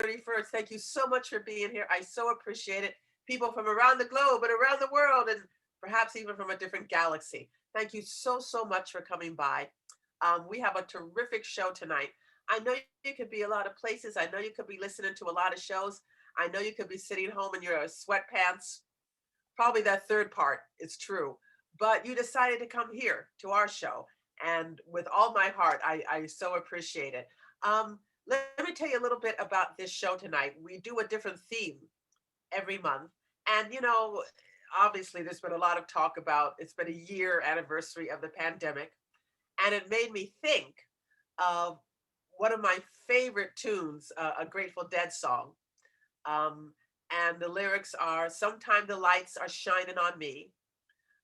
31st. Thank you so much for being here. I so appreciate it. People from around the globe and around the world, and perhaps even from a different galaxy. Thank you so, so much for coming by. We have a terrific show tonight. I know you could be a lot of places. I know you could be listening to a lot of shows. I know you could be sitting home in your sweatpants. Probably that third part is true. But you decided to come here to our show. And with all my heart, I so appreciate it. Let me tell you a little bit about this show tonight. We do a different theme every month. And, obviously, there's been a lot of talk about it's been a year anniversary of the pandemic. And it made me think of one of my favorite tunes, a Grateful Dead song. Um, and the lyrics are sometimes the lights are shining on me,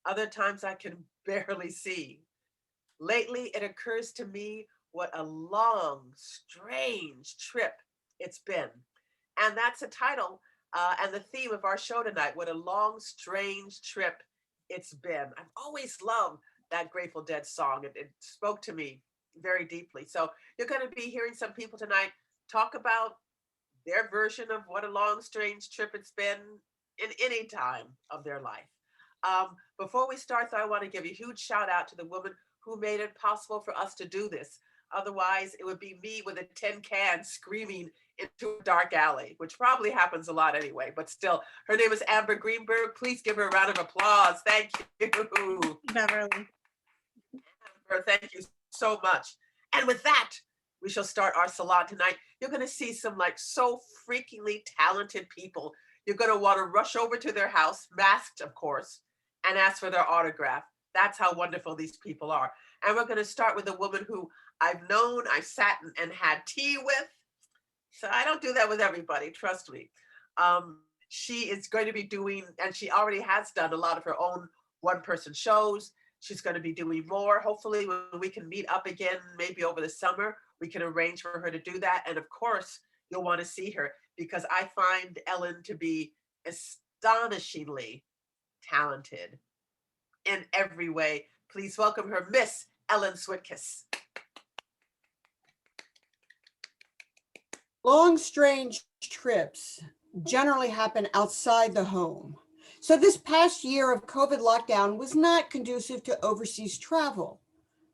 other times I can barely see. Lately, it occurs to me what a long, strange trip it's been. And that's the title and the theme of our show tonight. What a long, strange trip it's been. I've always loved that Grateful Dead song. It spoke to me very deeply. So you're going to be hearing some people tonight talk about their version of what a long, strange trip it's been in any time of their life. Before we start, though, I want to give a huge shout out to the woman who made it possible for us to do this. Otherwise, it would be me with a tin can screaming into a dark alley, which probably happens a lot anyway, but still. Her name is Amber Greenberg. Please give her a round of applause. Thank you. Beverly. Amber, thank you so much. And with that, we shall start our salon tonight. You're going to see some like so freakingly talented people. You're going to want to rush over to their house, masked, of course, and ask for their autograph. That's how wonderful these people are. And we're going to start with a woman who I've known, I've sat and had tea with. So I don't do that with everybody, trust me. She is going to be doing, and she already has done a lot of her own one-person shows. She's going to be doing more. Hopefully, when we can meet up again, maybe over the summer, we can arrange for her to do that. And of course, you'll want to see her because I find Ellen to be astonishingly talented in every way. Please welcome her, Miss Ellen Switkiss. Long, strange trips generally happen outside the home. So this past year of COVID lockdown was not conducive to overseas travel,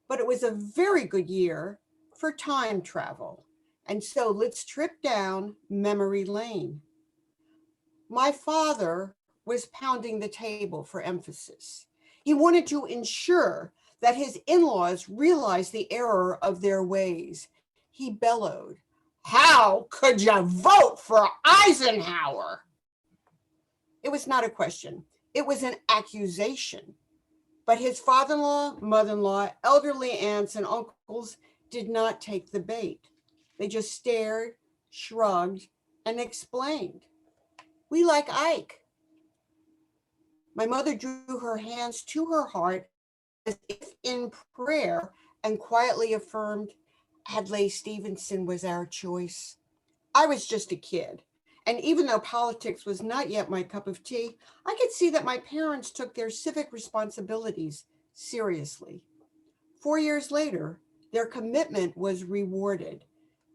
but it was a very good year for time travel. And so let's trip down memory lane. My father was pounding the table for emphasis. He wanted to ensure that his in-laws realized the error of their ways. He bellowed, "How could you vote for Eisenhower?" It was not a question. It was an accusation. But his father-in-law, mother-in-law, elderly aunts, and uncles did not take the bait. They just stared, shrugged, and explained. "We like Ike." My mother drew her hands to her heart as if in prayer and quietly affirmed, "Adlai Stevenson was our choice." I was just a kid. And even though politics was not yet my cup of tea, I could see that my parents took their civic responsibilities seriously. 4 years later, their commitment was rewarded.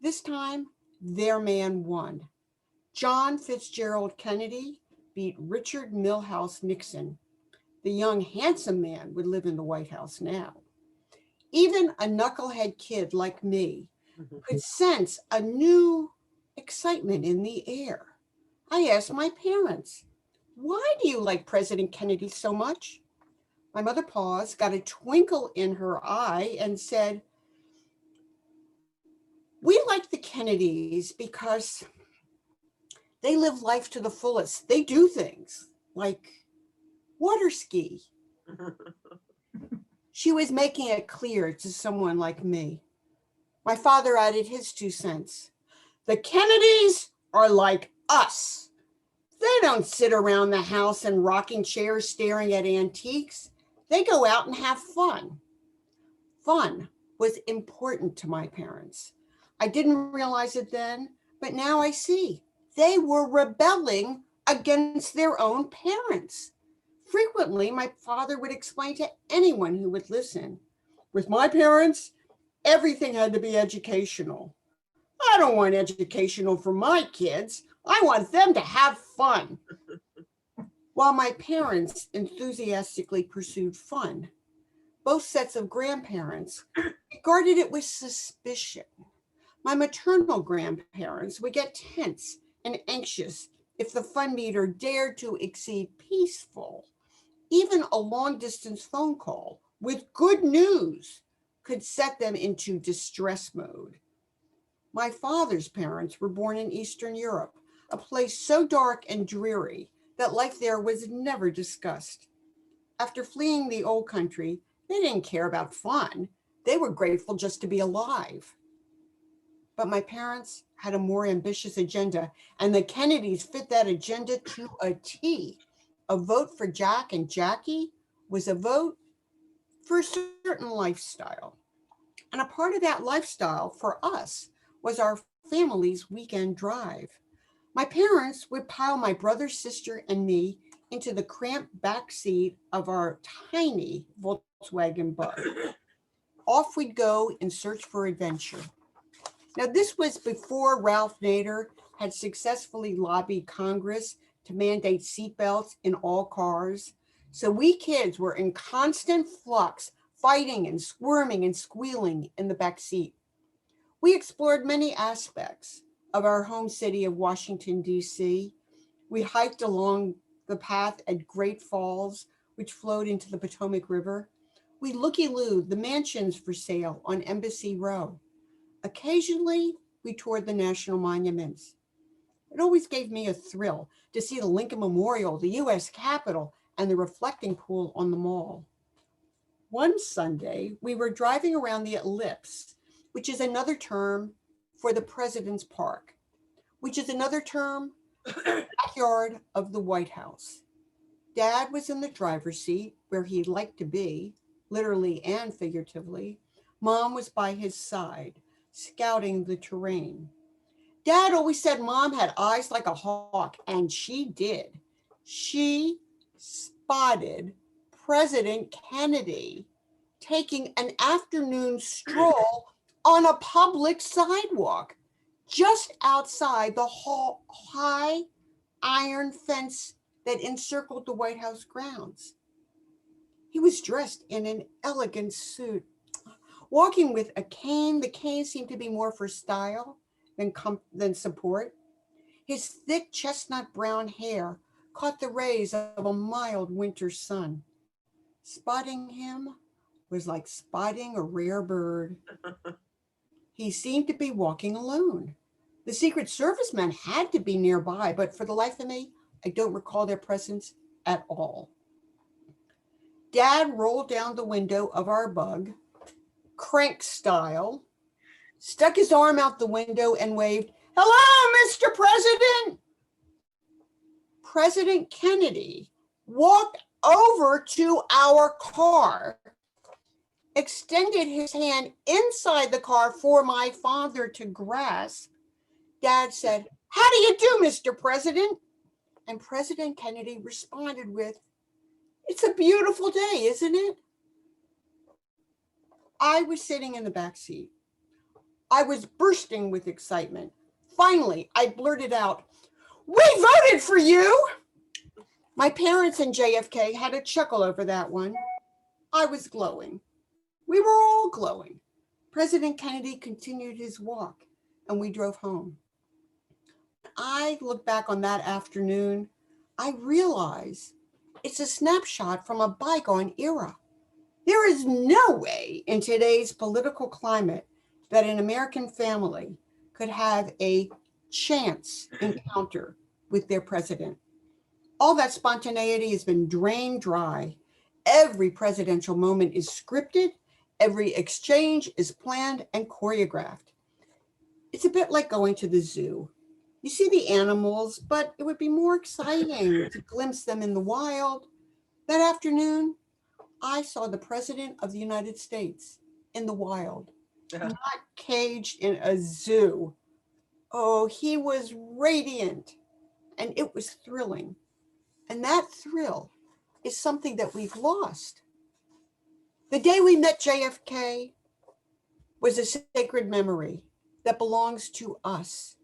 This time, their man won. John Fitzgerald Kennedy beat Richard Milhouse Nixon. The young, handsome man would live in the White House now. Even a knucklehead kid like me could sense a new excitement in the air. I asked my parents, "Why do you like President Kennedy so much?" My mother paused, got a twinkle in her eye, and said, "We like the Kennedys because they live life to the fullest. They do things like water ski." She was making it clear to someone like me. My father added his 2 cents. "The Kennedys are like us. They don't sit around the house in rocking chairs staring at antiques. They go out and have fun." Fun was important to my parents. I didn't realize it then, but now I see. They were rebelling against their own parents. Frequently, my father would explain to anyone who would listen, "With my parents, everything had to be educational." I don't want educational for my kids. I want them to have fun. While my parents enthusiastically pursued fun, both sets of grandparents regarded it with suspicion. My maternal grandparents would get tense and anxious if the fun meter dared to exceed peaceful. Even a long distance phone call with good news could set them into distress mode. My father's parents were born in Eastern Europe, a place so dark and dreary that life there was never discussed. After fleeing the old country, they didn't care about fun. They were grateful just to be alive. But my parents had a more ambitious agenda, and the Kennedys fit that agenda to a T. A vote for Jack and Jackie was a vote for a certain lifestyle. And a part of that lifestyle for us was our family's weekend drive. My parents would pile my brother, sister, and me into the cramped back seat of our tiny Volkswagen Bug. Off we'd go in search for adventure. Now, this was before Ralph Nader had successfully lobbied Congress to mandate seatbelts in all cars. So we kids were in constant flux, fighting and squirming and squealing in the back seat. We explored many aspects of our home city of Washington, D.C. We hiked along the path at Great Falls, which flowed into the Potomac River. We looky-looed the mansions for sale on Embassy Row. Occasionally, we toured the national monuments. It always gave me a thrill to see the Lincoln Memorial, the U.S. Capitol, and the reflecting pool on the mall. One Sunday, we were driving around the Ellipse, which is another term for the President's Park, which is another term for the backyard of the White House. Dad was in the driver's seat, where he liked to be, literally and figuratively. Mom was by his side, scouting the terrain. Dad always said Mom had eyes like a hawk, and she did. She spotted President Kennedy taking an afternoon stroll on a public sidewalk just outside the high iron fence that encircled the White House grounds. He was dressed in an elegant suit, walking with a cane. The cane seemed to be more for style than support. His thick chestnut brown hair caught the rays of a mild winter sun. Spotting him was like spotting a rare bird. He seemed to be walking alone. The Secret Service men had to be nearby, but for the life of me, I don't recall their presence at all. Dad rolled down the window of our Bug, crank style, stuck his arm out the window and waved, "Hello, Mr. President." President Kennedy walked over to our car, extended his hand inside the car for my father to grasp. Dad said, "How do you do, Mr. President?" And President Kennedy responded with, "It's a beautiful day, isn't it?" I was sitting in the back seat. I was bursting with excitement. Finally, I blurted out, "We voted for you!" My parents and JFK had a chuckle over that one. I was glowing. We were all glowing. President Kennedy continued his walk, and we drove home. I look back on that afternoon, I realize it's a snapshot from a bygone era. There is no way in today's political climate that an American family could have a chance encounter with their president. All that spontaneity has been drained dry. Every presidential moment is scripted. Every exchange is planned and choreographed. It's a bit like going to the zoo. You see the animals, but it would be more exciting to glimpse them in the wild. That afternoon, I saw the President of the United States in the wild, not caged in a zoo. Oh, he was radiant, and it was thrilling. And that thrill is something that we've lost. The day we met JFK was a sacred memory. that belongs to us.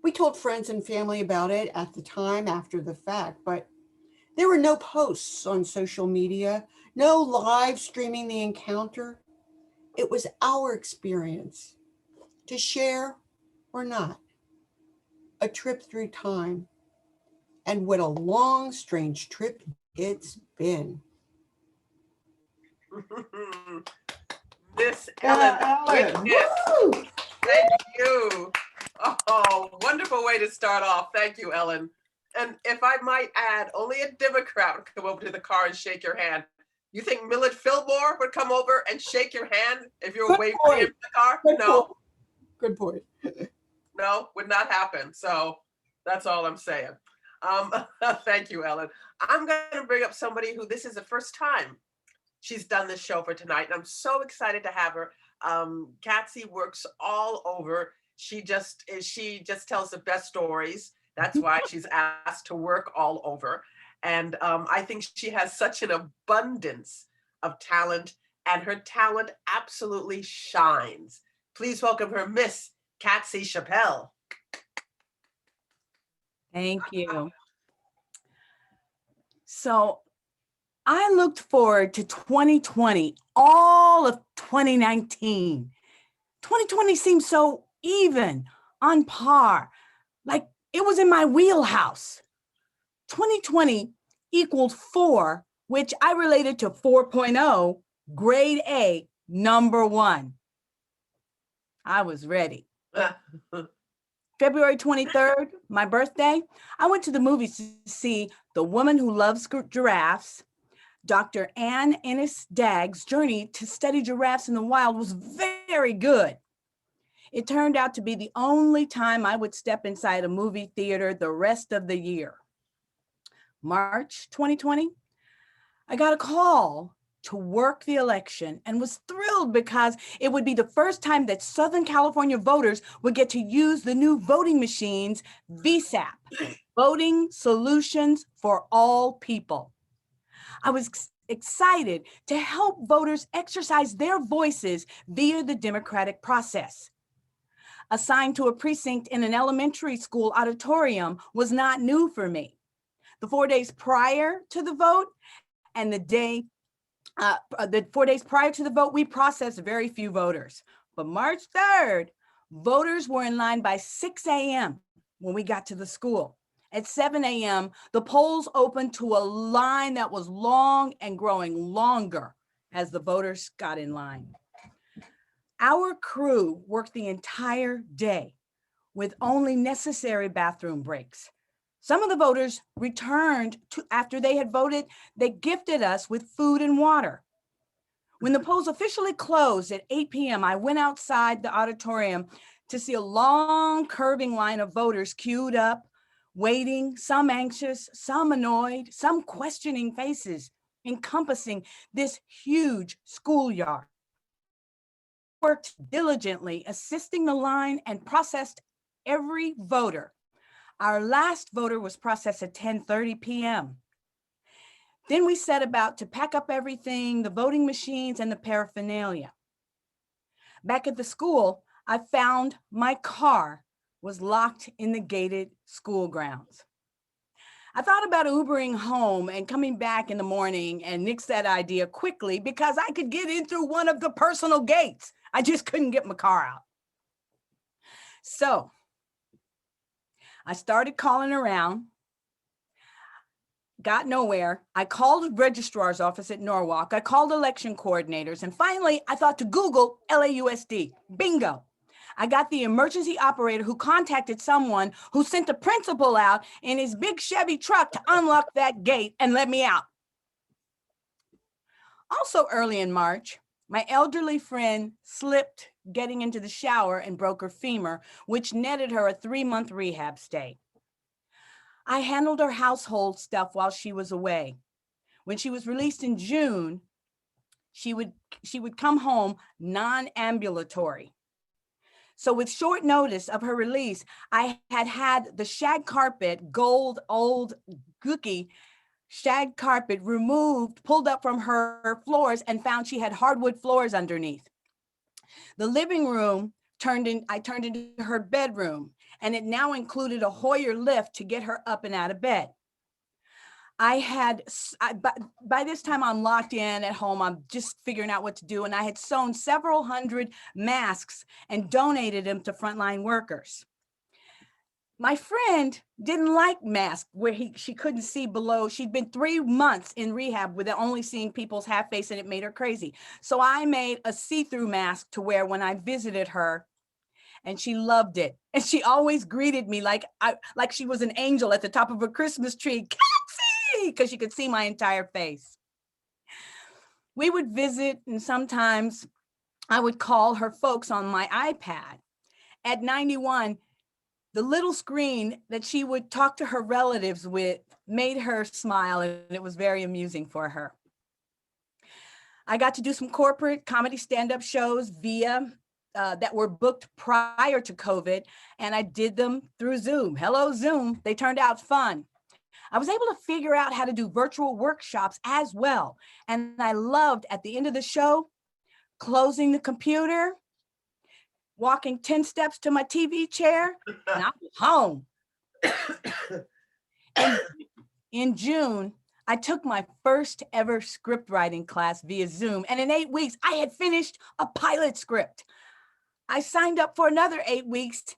We told friends and family about it at the time after the fact, but there were no posts on social media, no live streaming the encounter. It was our experience, to share or not, a trip through time. And what a long, strange trip it's been. Miss Ellen, Yeah, Ellen. witness. Woo! Thank you. Oh, wonderful way to start off. Thank you, Ellen. And if I might add, only a Democrat would come over to the car and shake your hand. You think Millard Fillmore would come over and shake your hand if you were Good waiting for him point. in the car? Good No, point. Good point. no, would not happen. So that's all I'm saying. Um, thank you, Ellen. I'm going to bring up somebody who this is the first time she's done this show for tonight, and I'm so excited to have her. Catsy works all over. She just tells the best stories. That's why she's asked to work all over. And I think she has such an abundance of talent, and her talent absolutely shines. Please welcome her, Miss Catsy Chappelle. Thank you. So I looked forward to 2020, all of 2019. 2020 seemed so even, on par, like it was in my wheelhouse. 2020 equaled 4, which I related to 4.0, grade A, number 1. I was ready. February 23rd, my birthday, I went to the movies to see The Woman Who Loves Giraffes. Dr. Ann Ennis Dagg's journey to study giraffes in the wild was very good. It turned out to be the only time I would step inside a movie theater the rest of the year. March 2020, I got a call to work the election and was thrilled because it would be the first time that Southern California voters would get to use the new voting machines, VSAP, Voting Solutions for All People. I was excited to help voters exercise their voices via the democratic process. Assigned to a precinct in an elementary school auditorium was not new for me. The 4 days prior to the vote and the 4 days prior to the vote, we processed very few voters. But March 3rd, voters were in line by 6 a.m. when we got to the school. At 7 a.m., the polls opened to a line that was long and growing longer as the voters got in line. Our crew worked the entire day with only necessary bathroom breaks. Some of the voters returned after they had voted. They gifted us with food and water. When the polls officially closed at 8 p.m., I went outside the auditorium to see a long curving line of voters queued up, waiting, some anxious, some annoyed, some questioning faces, encompassing this huge schoolyard. I worked diligently, assisting the line and processed every voter. Our last voter was processed at 10:30 p.m. Then we set about to pack up everything, the voting machines and the paraphernalia. Back at the school, I found my car was locked in the gated school grounds. I thought about Ubering home and coming back in the morning and nixed that idea quickly because I could get in through one of the personal gates. I just couldn't get my car out. So I started calling around, got nowhere. I called the registrar's office at Norwalk. I called election coordinators. And finally, I thought to Google LAUSD. Bingo. I got the emergency operator who contacted someone who sent the principal out in his big Chevy truck to unlock that gate and let me out. Also early in March, my elderly friend slipped getting into the shower and broke her femur, which netted her a 3-month rehab stay. I handled her household stuff while she was away. When she was released in June, she would come home non-ambulatory. So with short notice of her release, I had the shag carpet, gold, old, gooky shag carpet removed, pulled up from her floors, and found she had hardwood floors underneath. The living room I turned into her bedroom, and it now included a Hoyer lift to get her up and out of bed. By this time I'm locked in at home. I'm just figuring out what to do. And I had sewn several hundred masks and donated them to frontline workers. My friend didn't like masks where she couldn't see below. She'd been 3 months in rehab with only seeing people's half face, and it made her crazy. So I made a see-through mask to wear when I visited her, and she loved it. And she always greeted me like she was an angel at the top of a Christmas tree, because she could see my entire face. We would visit, and sometimes I would call her folks on my iPad. At 91, the little screen that she would talk to her relatives with made her smile, and it was very amusing for her. I got to do some corporate comedy stand-up shows that were booked prior to COVID, and I did them through Zoom. Hello, Zoom. They turned out fun. I was able to figure out how to do virtual workshops as well. And I loved, at the end of the show, closing the computer, walking 10 steps to my TV chair, and I was home. In June, I took my first ever script writing class via Zoom. And in 8 weeks, I had finished a pilot script. I signed up for another 8 weeks,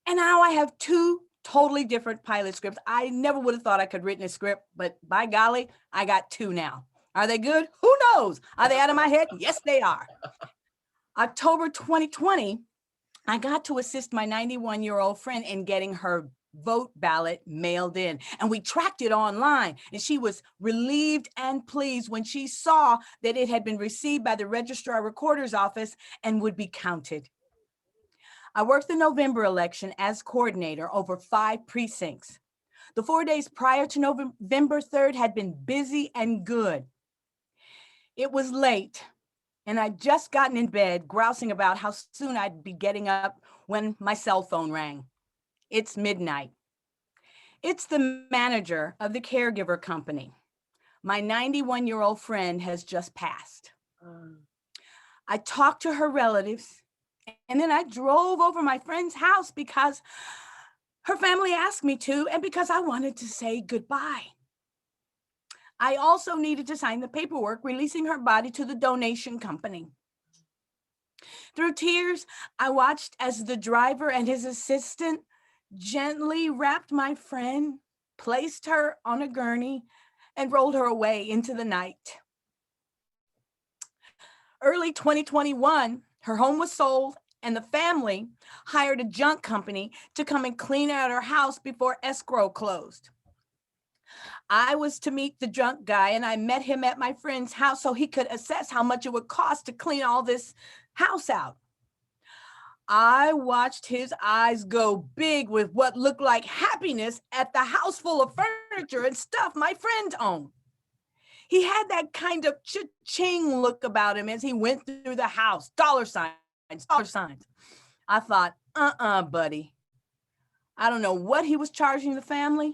and now I have 2 totally different pilot scripts. I never would have thought I could written a script, but by golly, I got 2 now. Are they good? Who knows? Are they out of my head? Yes, they are. October 2020, I got to assist my 91-year-old friend in getting her vote ballot mailed in, and we tracked it online, and she was relieved and pleased when she saw that it had been received by the registrar recorder's office and would be counted. I worked the November election as coordinator over 5 precincts. The 4 days prior to November 3rd had been busy and good. It was late, and I'd just gotten in bed, grousing about how soon I'd be getting up when my cell phone rang. It's midnight. It's the manager of the caregiver company. My 91-year-old friend has just passed. I talked to her relatives, and then I drove over my friend's house because her family asked me to, and because I wanted to say goodbye. I also needed to sign the paperwork releasing her body to the donation company. Through tears, I watched as the driver and his assistant gently wrapped my friend, placed her on a gurney, and rolled her away into the night. Early 2021, her home was sold, and the family hired a junk company to come and clean out her house before escrow closed. I was to meet the junk guy, and I met him at my friend's house so he could assess how much it would cost to clean all this house out. I watched his eyes go big with what looked like happiness at the house full of furniture and stuff my friend owned. He had that kind of cha-ching look about him as he went through the house, dollar signs, dollar signs. I thought, buddy. I don't know what he was charging the family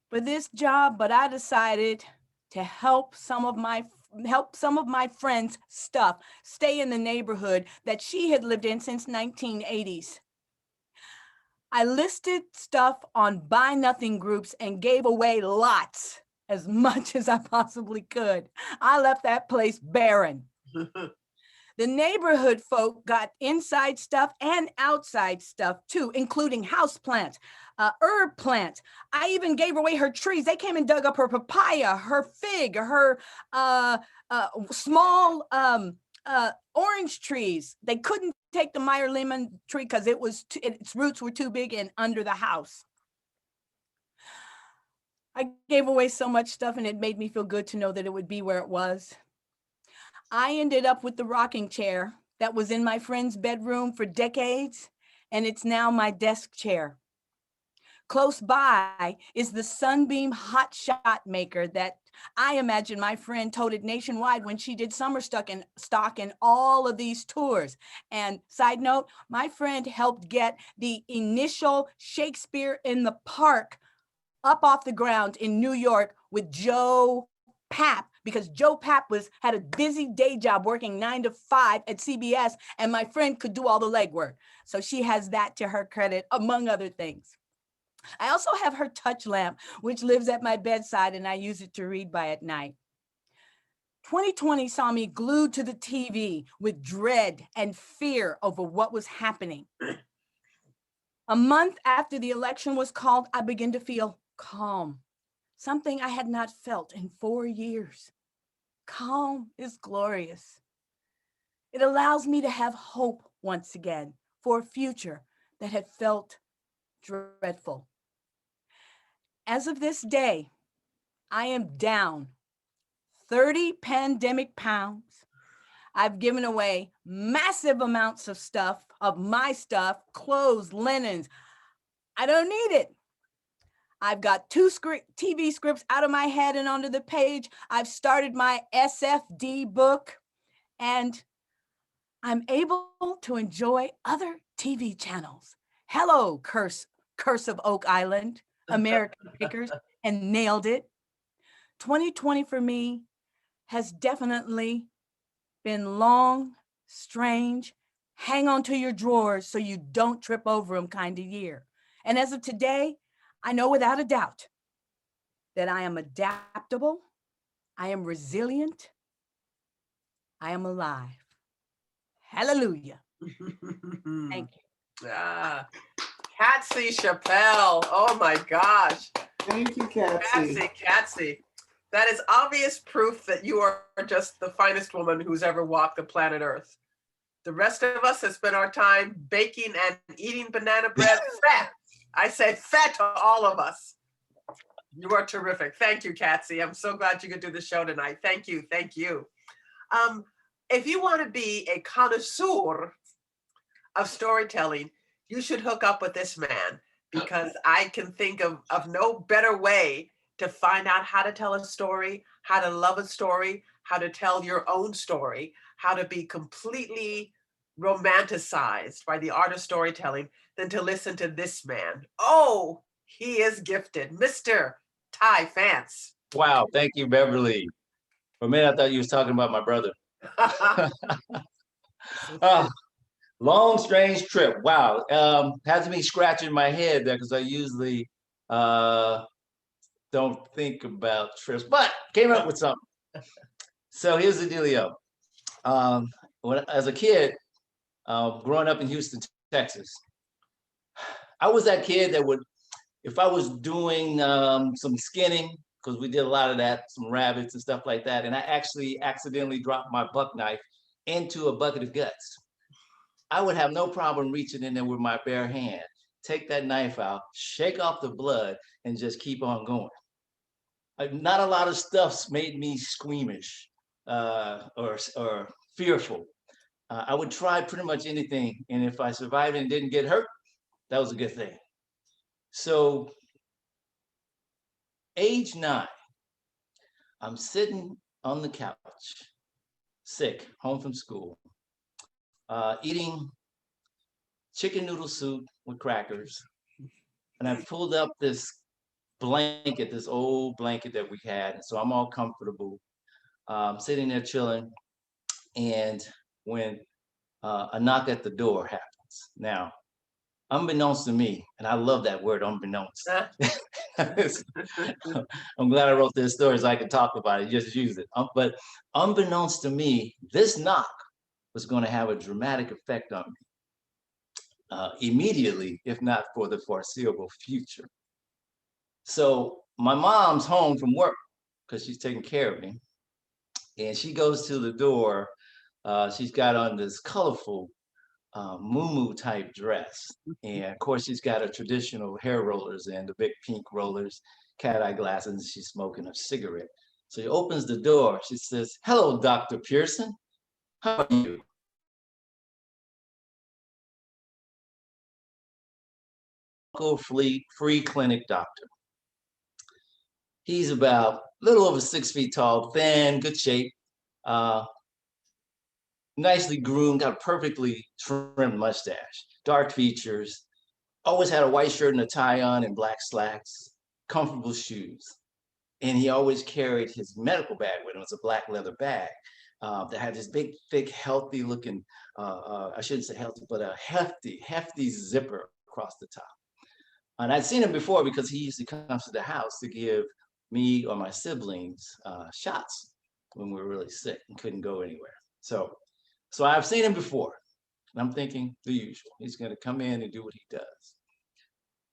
for this job, but I decided to help some of my friends' stuff stay in the neighborhood that she had lived in since 1980s. I listed stuff on Buy Nothing groups and gave away lots, as much as I possibly could. I left that place barren. The neighborhood folk got inside stuff and outside stuff too, including house plants, herb plants. I even gave away her trees. They came and dug up her papaya, her fig, her small orange trees. They couldn't take the Meyer lemon tree because its roots were too big and under the house. I gave away so much stuff, and it made me feel good to know that it would be where it was. I ended up with the rocking chair that was in my friend's bedroom for decades, and it's now my desk chair. Close by is the Sunbeam hot shot maker that I imagine my friend toted nationwide when she did summer stock in all of these tours. And side note, my friend helped get the initial Shakespeare in the Park up off the ground in New York with Joe Pap, because Joe Pap had a busy day job working 9 to 5 at CBS, and my friend could do all the legwork. So she has that to her credit, among other things. I also have her touch lamp, which lives at my bedside, and I use it to read by at night. 2020 saw me glued to the TV with dread and fear over what was happening. A month after the election was called, I began to feel calm, something I had not felt in 4 years. Calm is glorious. It allows me to have hope once again for a future that had felt dreadful. As of this day, I am down 30 pandemic pounds. I've given away massive amounts of stuff, of my stuff, clothes, linens. I don't need it. I've got 2 TV scripts out of my head and onto the page. I've started my SFD book, and I'm able to enjoy other TV channels. Hello, Curse of Oak Island, American Pickers, and Nailed It. 2020 for me has definitely been long, strange, hang on to your drawers so you don't trip over them kind of year. And as of today, I know without a doubt that I am adaptable, I am resilient, I am alive. Hallelujah. Thank you. Patsy Chappelle. Oh my gosh. Thank you, Catsy. Catsy. That is obvious proof that you are just the finest woman who's ever walked the planet Earth. The rest of us have spent our time baking and eating banana bread. Fat. I say fat to all of us. You are terrific. Thank you, Catsy. I'm so glad you could do the show tonight. Thank you. Thank you. If you want to be a connoisseur of storytelling, you should hook up with this man, because I can think of no better way to find out how to tell a story, how to love a story, how to tell your own story, how to be completely romanticized by the art of storytelling than to listen to this man. Oh, he is gifted. Mr. Ty Fance. Wow, thank you, Beverly. For a minute, I thought you was talking about my brother. Long, strange trip. Wow. Has me scratching my head there because I usually don't think about trips, but came up with something. So here's the dealio. As a kid, growing up in Houston, Texas, I was that kid that would, if I was doing some skinning, because we did a lot of that, some rabbits and stuff like that, and I actually accidentally dropped my buck knife into a bucket of guts, I would have no problem reaching in there with my bare hand, take that knife out, shake off the blood, and just keep on going. Not a lot of stuff made me squeamish or fearful. I would try pretty much anything, and if I survived and didn't get hurt, that was a good thing. So, age 9, I'm sitting on the couch, sick, home from school, eating chicken noodle soup with crackers, and I pulled up this blanket, this old blanket that we had, and so I'm all comfortable, sitting there chilling, and when a knock at the door happens. Now, unbeknownst to me, and I love that word, unbeknownst. I'm glad I wrote this story so I can talk about it, just use it. But unbeknownst to me, this knock was going to have a dramatic effect on me immediately, if not for the foreseeable future. So my mom's home from work because she's taking care of me. And she goes to the door. She's got on this colorful muumuu type dress. And of course, she's got her traditional hair rollers and the big pink rollers, cat eye glasses, and she's smoking a cigarette. So she opens the door. She says, "Hello, Dr. Pearson. How are you?" Local free clinic doctor. He's about a little over 6 feet tall, thin, good shape, nicely groomed, got a perfectly trimmed mustache, dark features, always had a white shirt and a tie on and black slacks, comfortable shoes. And he always carried his medical bag with him. It was a black leather bag that had this big, thick, healthy looking, I shouldn't say healthy, but a hefty zipper across the top. And I'd seen him before because he used to come to the house to give me or my siblings shots when we were really sick and couldn't go anywhere. So I've seen him before. And I'm thinking the usual. He's going to come in and do what he does.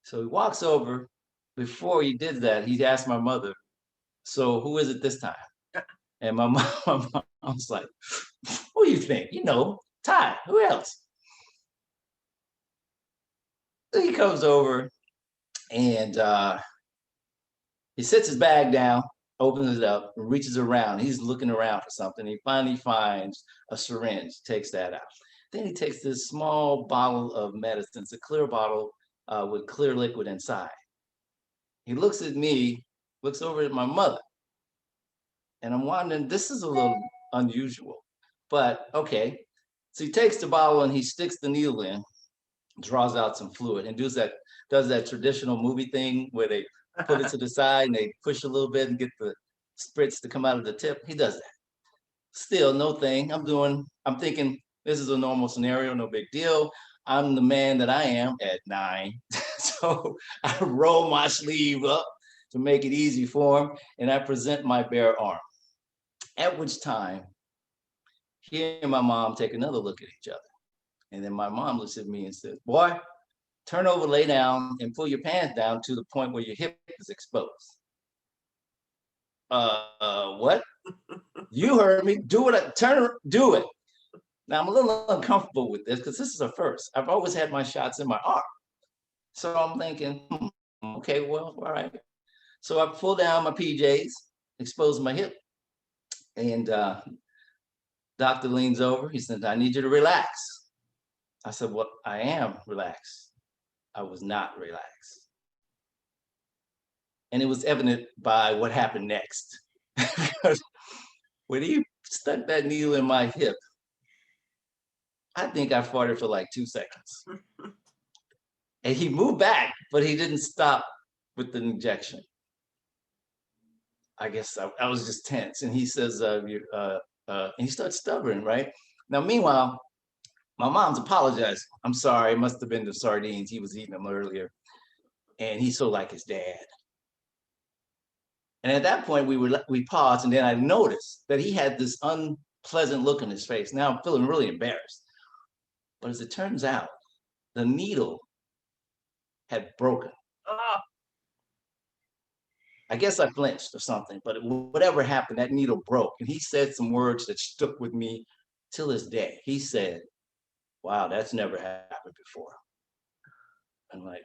So he walks over. Before he did that, he asked my mother, "So who is it this time?" And my mom was like, "Who do you think? You know, Ty. Who else?" So he comes over and he sits his bag down, opens it up, and reaches around. He's looking around for something. He finally finds a syringe, takes that out. Then he takes this small bottle of medicines, a clear bottle with clear liquid inside. He looks at me, looks over at my mother, and I'm wondering, this is a little unusual, but okay. So he takes the bottle and he sticks the needle in, draws out some fluid, and does that traditional movie thing where they put it to the side and they push a little bit and get the spritz to come out of the tip. He does that. Still no thing. I'm thinking this is a normal scenario, no big deal. I'm the man that I am at 9. So I roll my sleeve up to make it easy for him, and I present my bare arm. At which time, he and my mom take another look at each other. And then my mom looks at me and says, "Boy, turn over, lay down, and pull your pants down to the point where your hip is exposed." What? You heard me. Do it. Do it. Now I'm a little uncomfortable with this because this is a first. I've always had my shots in my arm. So I'm thinking, okay, well, all right. So I pull down my PJs, expose my hip, and doctor leans over. He says, "I need you to relax." I said, "Well, I am relaxed." I was not relaxed. And it was evident by what happened next. Because when he stuck that needle in my hip, I think I farted for like 2 seconds. And he moved back, but he didn't stop with the injection. I guess I was just tense. And he says, and he starts stuttering, right? Now, meanwhile, my mom's apologized. "I'm sorry, it must have been the sardines. He was eating them earlier. And he's so like his dad." And at that point, we paused, and then I noticed that he had this unpleasant look on his face. Now I'm feeling really embarrassed. But as it turns out, the needle had broken. Oh, I guess I flinched or something, but whatever happened, that needle broke. And he said some words that stuck with me till this day. He said, "Wow, that's never happened before." I'm like,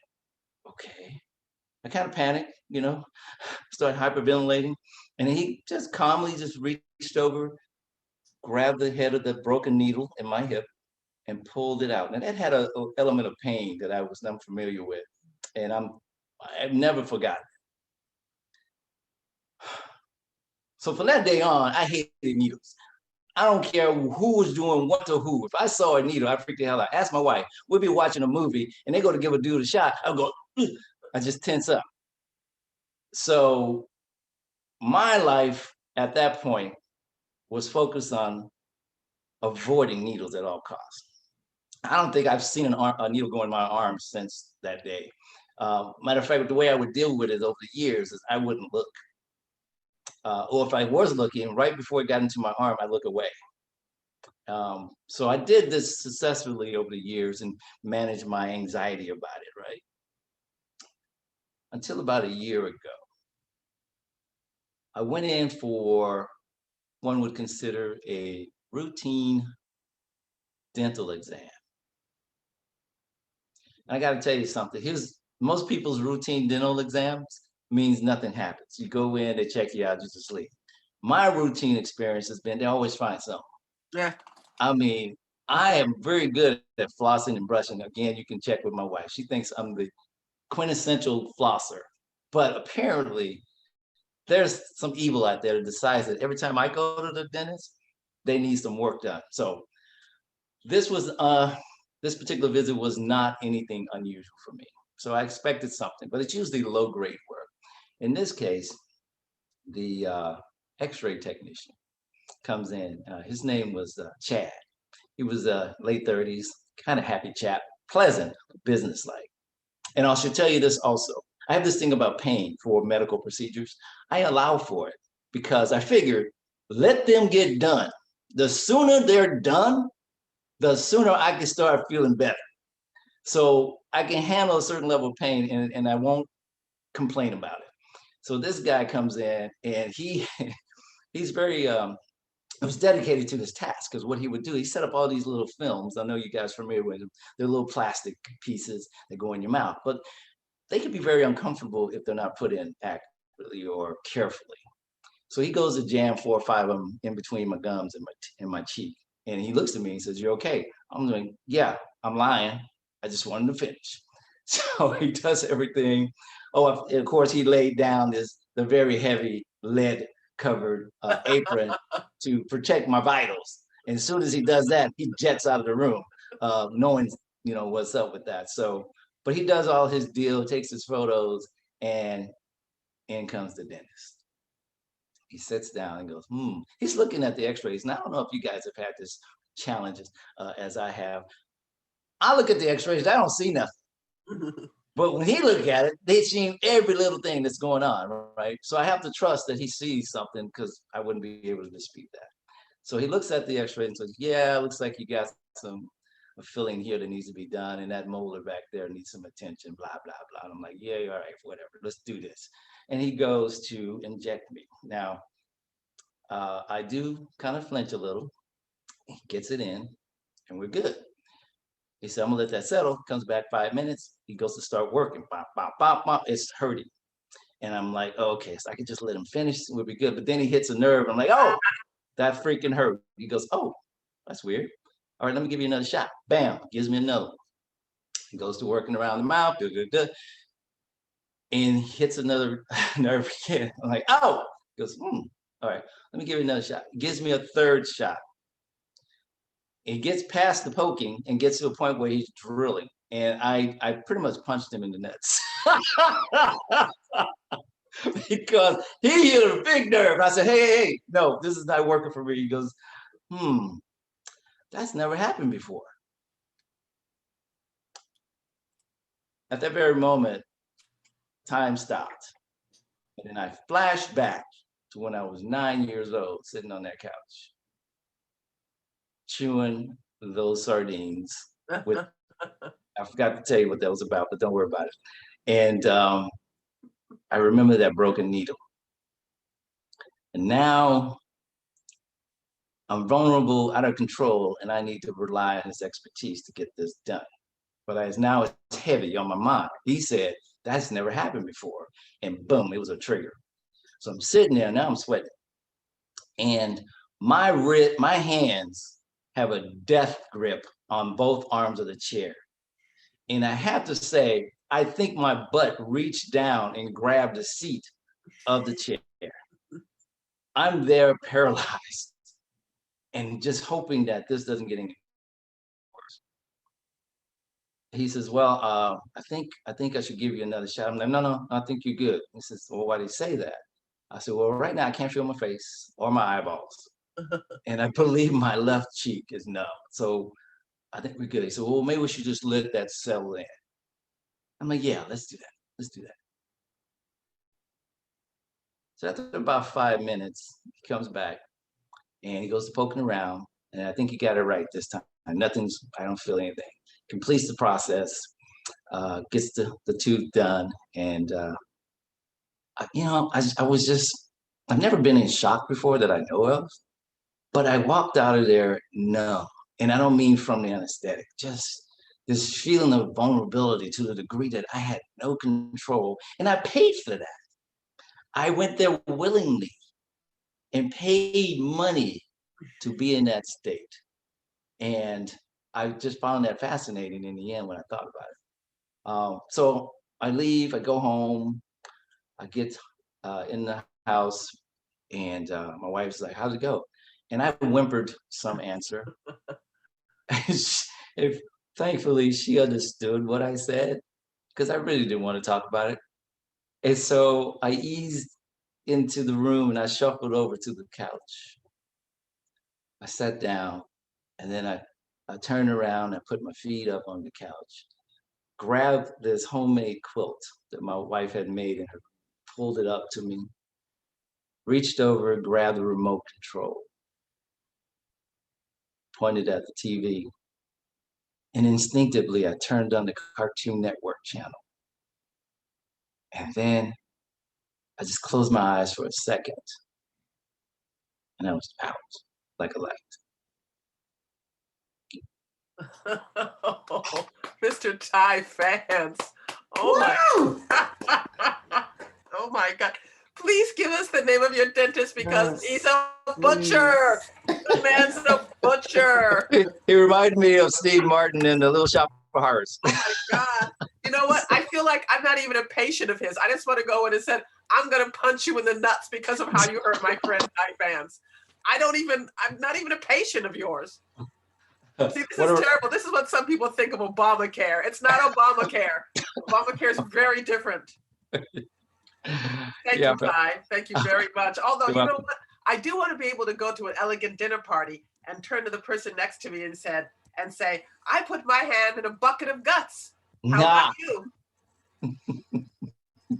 okay. I kind of panicked, started hyperventilating. And then he just calmly just reached over, grabbed the head of the broken needle in my hip and pulled it out. And that had an element of pain that I was unfamiliar with. And I've never forgotten. So from that day on, I hated needles. I don't care who was doing what to who. If I saw a needle, I freaked the hell out. Ask my wife. We'd be watching a movie and they go to give a dude a shot. I'll go, "Ugh." I just tense up. So my life at that point was focused on avoiding needles at all costs. I don't think I've seen a needle go in my arm since that day. Matter of fact, the way I would deal with it over the years is I wouldn't look. Or if I was looking, right before it got into my arm, I look away. So I did this successfully over the years and managed my anxiety about it, right? Until about a year ago. I went in for one would consider a routine dental exam. I got to tell you something. Most people's routine dental exams means nothing happens. You go in, they check you out, you're just sleep. My routine experience has been they always find something. yeah. I mean, I am very good at flossing and brushing. Again, you can check with my wife. She thinks I'm the quintessential flosser. But apparently, there's some evil out there that decides that every time I go to the dentist, they need some work done. So this particular visit was not anything unusual for me. So I expected something, but it's usually low grade work. In this case, the X-ray technician comes in. His name was Chad. He was late 30s, kind of happy chap, pleasant, businesslike. And I should tell you this also. I have this thing about pain for medical procedures. I allow for it because I figured let them get done. The sooner they're done, the sooner I can start feeling better. So I can handle a certain level of pain and I won't complain about it. So this guy comes in and he's very was dedicated to this task because what he would do, he set up all these little films. I know you guys are familiar with them. They're little plastic pieces that go in your mouth, but they can be very uncomfortable if they're not put in accurately or carefully. So he goes to jam 4 or 5 of them in between my gums and my cheek. And he looks at me and says, "You're okay?" I'm like, "Yeah, I'm lying. I just wanted to finish." So he does everything. Oh, of course, he laid down the very heavy lead covered apron to protect my vitals. And as soon as he does that, he jets out of the room, knowing what's up with that. So, but he does all his deal, takes his photos, and in comes the dentist. He sits down and goes, He's looking at the X-rays. And I don't know if you guys have had this challenges as I have. I look at the X-rays, I don't see nothing. But when he look at it, they see every little thing that's going on, right? So I have to trust that he sees something because I wouldn't be able to dispute that. So he looks at the X-ray and says, "Yeah, it looks like you got a filling here that needs to be done, and that molar back there needs some attention, blah, blah, blah." And I'm like, "Yeah, all right, whatever, let's do this." And he goes to inject me. Now, I do kind of flinch a little. He gets it in, and we're good. He said, "I'm gonna let that settle." Comes back 5 minutes. He goes to start working. Bop, bop, bop, bop. It's hurting. And I'm like, oh, okay, so I can just let him finish. We'll be good. But then he hits a nerve. I'm like, oh, that freaking hurt. He goes, "Oh, that's weird. All right, let me give you another shot." Bam, gives me another one. He goes to working around the mouth, and hits another nerve again. I'm like, oh, he goes, all right, let me give you another shot. He gives me a third shot. He gets past the poking and gets to a point where he's drilling. And I pretty much punched him in the nuts. Because he hit a big nerve. I said, hey, no, this is not working for me. He goes, that's never happened before. At that very moment, time stopped. And then I flashed back to when I was 9 years old, sitting on that couch, chewing those sardines with, I forgot to tell you what that was about, but don't worry about it. And I remember that broken needle. And now I'm vulnerable, out of control, and I need to rely on his expertise to get this done. But as now it's heavy on my mind. He said, that's never happened before. And boom, it was a trigger. So I'm sitting there, now I'm sweating. And my hands have a death grip on both arms of the chair. And I have to say, I think my butt reached down and grabbed the seat of the chair. I'm there paralyzed and just hoping that this doesn't get any worse. He says, well, I think I should give you another shot. I'm like, no, I think you're good. He says, well, why did he say that? I said, well, right now I can't feel my face or my eyeballs. And I believe my left cheek is numb. So I think we're good. He said, well, maybe we should just let that settle in. I'm like, yeah, let's do that. Let's do that. So after about 5 minutes, he comes back and he goes to poking around. And I think he got it right this time. I don't feel anything. Completes the process, gets the tooth done. And, I've never been in shock before that I know of, but I walked out of there numb. And I don't mean from the anesthetic, just this feeling of vulnerability to the degree that I had no control. And I paid for that. I went there willingly and paid money to be in that state. And I just found that fascinating in the end when I thought about it. So I leave, I go home, I get in the house, and my wife's like, how'd it go? And I whimpered some answer. Thankfully, she understood what I said because I really didn't want to talk about it. And so I eased into the room and I shuffled over to the couch. I sat down and then I turned around and put my feet up on the couch, grabbed this homemade quilt that my wife had made and pulled it up to me, reached over, grabbed the remote control, pointed at the TV, and instinctively I turned on the Cartoon Network channel. And then I just closed my eyes for a second and I was out like a light. Mr. Ty fans. Oh Woo! oh my God. Please give us the name of your dentist because Yes, he's a butcher. The man's a butcher. He reminded me of Steve Martin in The Little Shop of Horrors. Oh my God. You know what? I feel like I'm not even a patient of his. I just want to go in and say, I'm going to punch you in the nuts because of how you hurt my friend Ty fans. I'm not even a patient of yours. See, this is terrible. This is what some people think of Obamacare. It's not Obamacare. Obamacare is very different. Thank you, Ty. Thank you very much. Although, you know what? I do want to be able to go to an elegant dinner party and turn to the person next to me and say, I put my hand in a bucket of guts. How about you?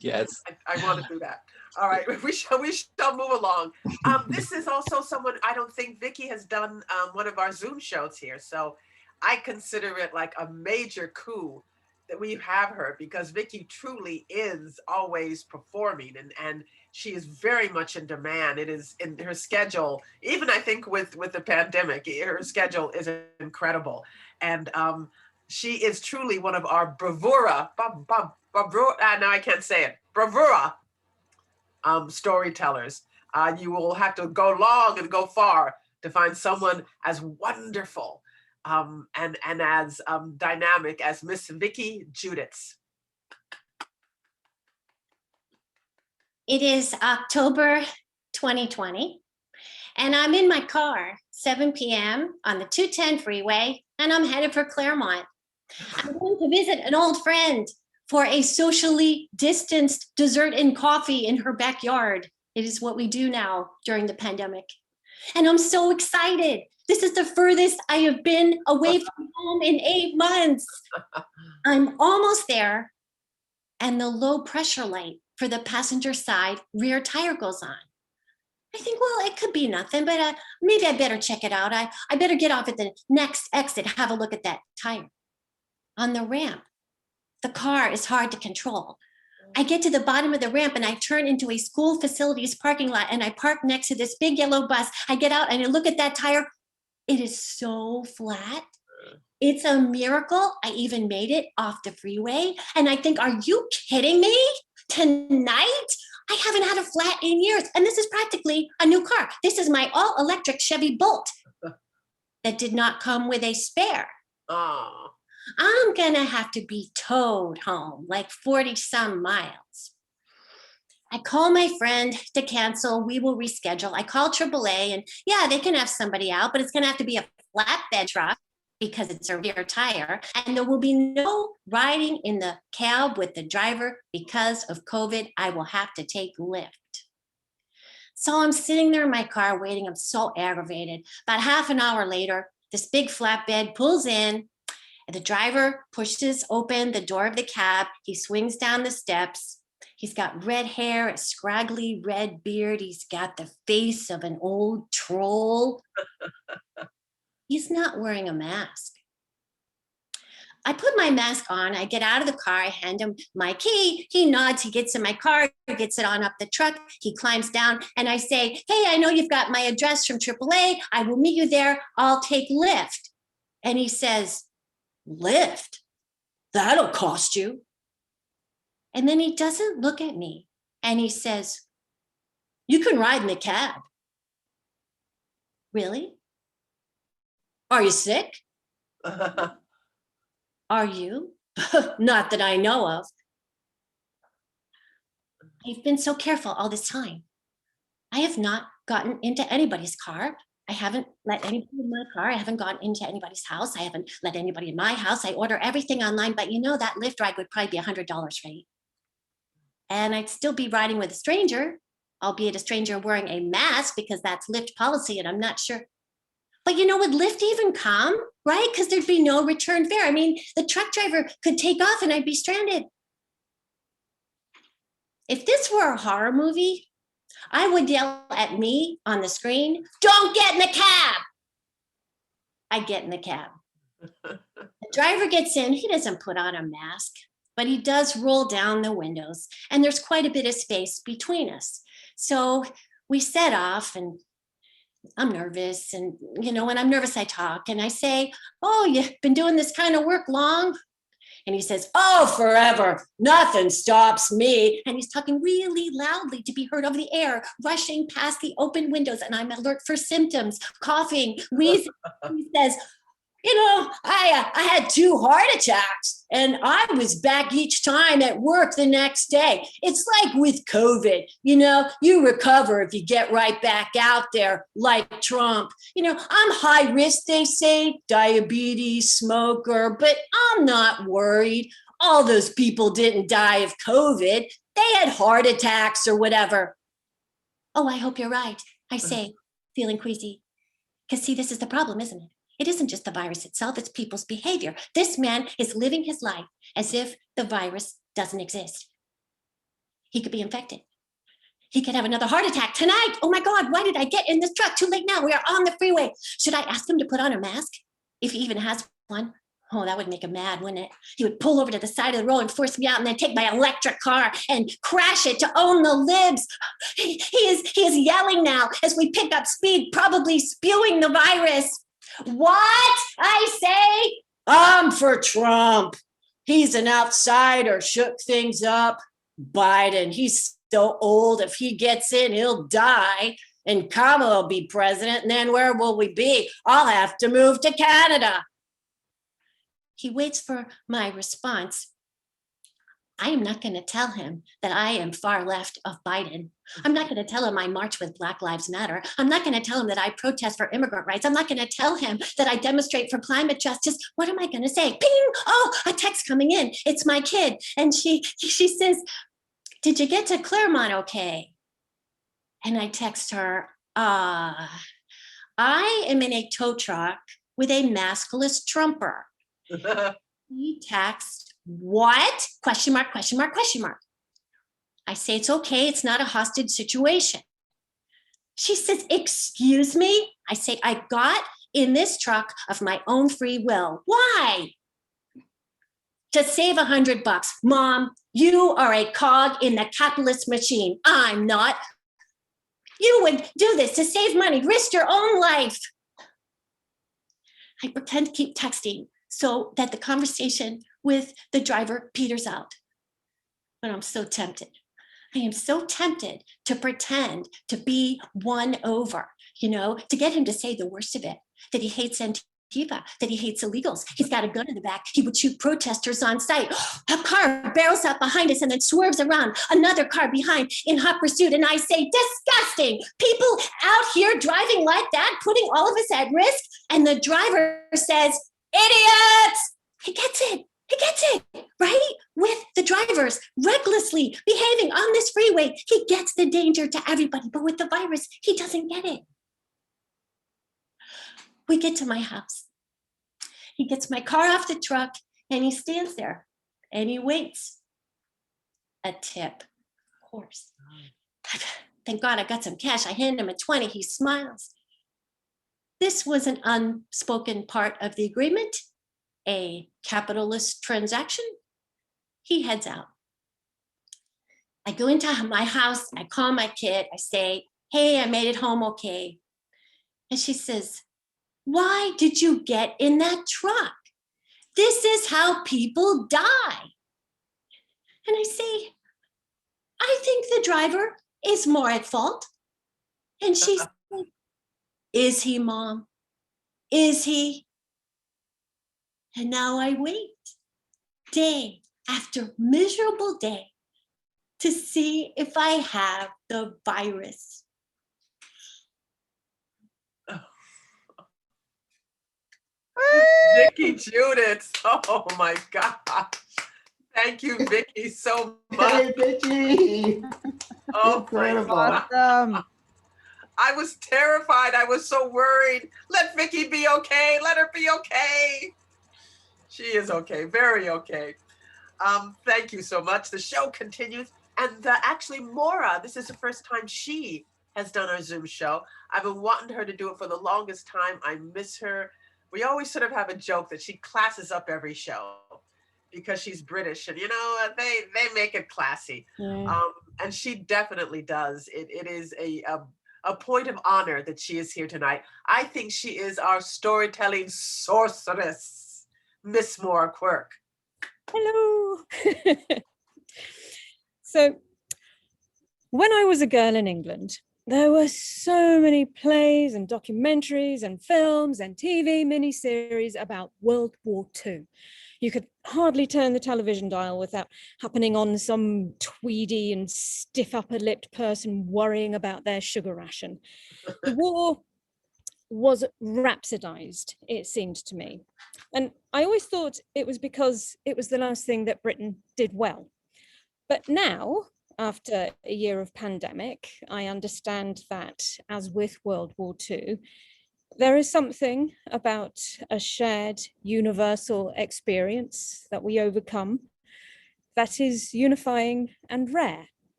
Yes. I want to do that. All right, we shall move along. This is also someone I don't think Vicky has done one of our Zoom shows here. So I consider it like a major coup that we have her because Vicky truly is always performing and she is very much in demand. It is in her schedule, even I think with the pandemic, her schedule is incredible. And she is truly one of our bravura, now I can't say it, bravura storytellers. You will have to go long and go far to find someone as wonderful and as dynamic as Miss Vicky Juditz. It is October 2020, and I'm in my car, 7 p.m. on the 210 freeway, and I'm headed for Claremont. I'm going to visit an old friend for a socially distanced dessert and coffee in her backyard. It is what we do now during the pandemic. And I'm so excited. This is the furthest I have been away from home in 8 months. I'm almost there, and the low pressure light for the passenger side rear tire goes on. I think, well, it could be nothing, but maybe I better check it out. I better get off at the next exit, have a look at that tire. On the ramp, the car is hard to control. I get to the bottom of the ramp and I turn into a school facilities parking lot and I park next to this big yellow bus. I get out and I look at that tire. It is so flat. It's a miracle I even made it off the freeway. And I think, are you kidding me? Tonight? I haven't had a flat in years. And this is practically a new car. This is my all-electric Chevy Bolt that did not come with a spare. Oh. I'm gonna have to be towed home like 40 some miles. I call my friend to cancel. We will reschedule. I call AAA and yeah, they can have somebody out, but it's gonna have to be a flatbed truck because it's a rear tire. And there will be no riding in the cab with the driver because of COVID. I will have to take Lyft. So I'm sitting there in my car waiting. I'm so aggravated. About half an hour later, this big flatbed pulls in. The driver pushes open the door of the cab. He swings down the steps. He's got red hair, a scraggly red beard. He's got the face of an old troll. He's not wearing a mask. I put my mask on. I get out of the car. I hand him my key. He nods. He gets in my car, gets it on up the truck. He climbs down and I say, hey, I know you've got my address from AAA. I will meet you there. I'll take Lyft. And he says, Lyft? That'll cost you. And then he doesn't look at me and he says, you can ride in the cab. Really? Are you sick? Are you? Not that I know of. I've been so careful all this time. I have not gotten into anybody's car. I haven't let anybody in my car. I haven't gone into anybody's house. I haven't let anybody in my house. I order everything online, but you know that Lyft ride would probably be $100 for you. And I'd still be riding with a stranger, albeit a stranger wearing a mask because that's Lyft policy and I'm not sure. But would Lyft even come, right? Because there'd be no return fare. I mean, the truck driver could take off and I'd be stranded. If this were a horror movie, I would yell at me on the screen, "Don't get in the cab." I get in the cab. The driver gets in, he doesn't put on a mask, but he does roll down the windows and there's quite a bit of space between us. So we set off and I'm nervous and, when I'm nervous, I talk and I say, "Oh, you've been doing this kind of work long?" And he says, "Oh, forever. Nothing stops me." And he's talking really loudly to be heard over the air, rushing past the open windows. And I'm alert for symptoms, coughing, wheezing. He says, I had 2 heart attacks and I was back each time at work the next day. It's like with COVID, you recover if you get right back out there like Trump. I'm high risk, they say, diabetes, smoker, but I'm not worried. All those people didn't die of COVID. They had heart attacks or whatever. "Oh, I hope you're right," I say, feeling queasy. Because see, this is the problem, isn't it? It isn't just the virus itself, it's people's behavior. This man is living his life as if the virus doesn't exist. He could be infected. He could have another heart attack tonight. Oh my God, why did I get in this truck? Too late now, we are on the freeway. Should I ask him to put on a mask? If he even has one? Oh, that would make him mad, wouldn't it? He would pull over to the side of the road and force me out and then take my electric car and crash it to own the libs. He is yelling now as we pick up speed, probably spewing the virus. "What?" I say. "I'm for Trump. He's an outsider, shook things up. Biden, he's so old. If he gets in, he'll die. And Kamala will be president. And then where will we be? I'll have to move to Canada." He waits for my response. I am not going to tell him that I am far left of Biden. I'm not going to tell him I march with Black Lives Matter. I'm not going to tell him that I protest for immigrant rights. I'm not going to tell him that I demonstrate for climate justice. What am I going to say? Ping! Oh, a text coming in. It's my kid. And she says, "Did you get to Claremont okay?" And I text her, I am in a tow truck with a maskless Trumper. He texts, "What? Question mark, question mark, question mark." I say, "It's okay. It's not a hostage situation." She says, "Excuse me?" I say, "I got in this truck of my own free will." "Why?" "To save $100. Mom, you are a cog in the capitalist machine. I'm not. You would do this to save money, risk your own life." I pretend to keep texting so that the conversation with the driver peters out. But I'm so tempted. I am so tempted to pretend to be won over, to get him to say the worst of it, that he hates Antifa, that he hates illegals. He's got a gun in the back. He would shoot protesters on sight. A car barrels up behind us and then swerves around. Another car behind in hot pursuit. And I say, "Disgusting. People out here driving like that, putting all of us at risk." And the driver says, "Idiots." He gets it. He gets it, right? With the drivers recklessly behaving on this freeway, he gets the danger to everybody. But with the virus, he doesn't get it. We get to my house. He gets my car off the truck and he stands there and he waits. A tip, of course. Thank God I got some cash. I hand him a 20. He smiles. This was an unspoken part of the agreement, a capitalist transaction. He heads out. I go into my house. I call my kid. I say, "Hey, I made it home okay." And she says, "Why did you get in that truck? This is how people die." And I say, "I think the driver is more at fault." And she said, "Is he, Mom? Is he?" And now I wait day after miserable day to see if I have the virus. Vicky Judith. Oh my gosh. Thank you, Vicky, so much. Hey, Vicky. Oh my Incredible. God. Awesome. I was terrified. I was so worried. Let Vicky be okay. Let her be okay. She is okay. Very okay. Thank you so much. The show continues. And actually, Maura, this is the first time she has done our Zoom show. I've been wanting her to do it for the longest time. I miss her. We always sort of have a joke that she classes up every show because she's British, and they make it classy. Yeah. And she definitely does. It is a point of honor that she is here tonight. I think she is our storytelling sorceress, Miss Maura Quirk. Hello. So, when I was a girl in England, there were so many plays and documentaries and films and TV miniseries about World War II. You could hardly turn the television dial without happening on some tweedy and stiff upper-lipped person worrying about their sugar ration. The war was rhapsodized, it seemed to me. And I always thought it was because it was the last thing that Britain did well. But now, after a year of pandemic, I understand that, as with World War II, there is something about a shared universal experience that we overcome that is unifying and rare.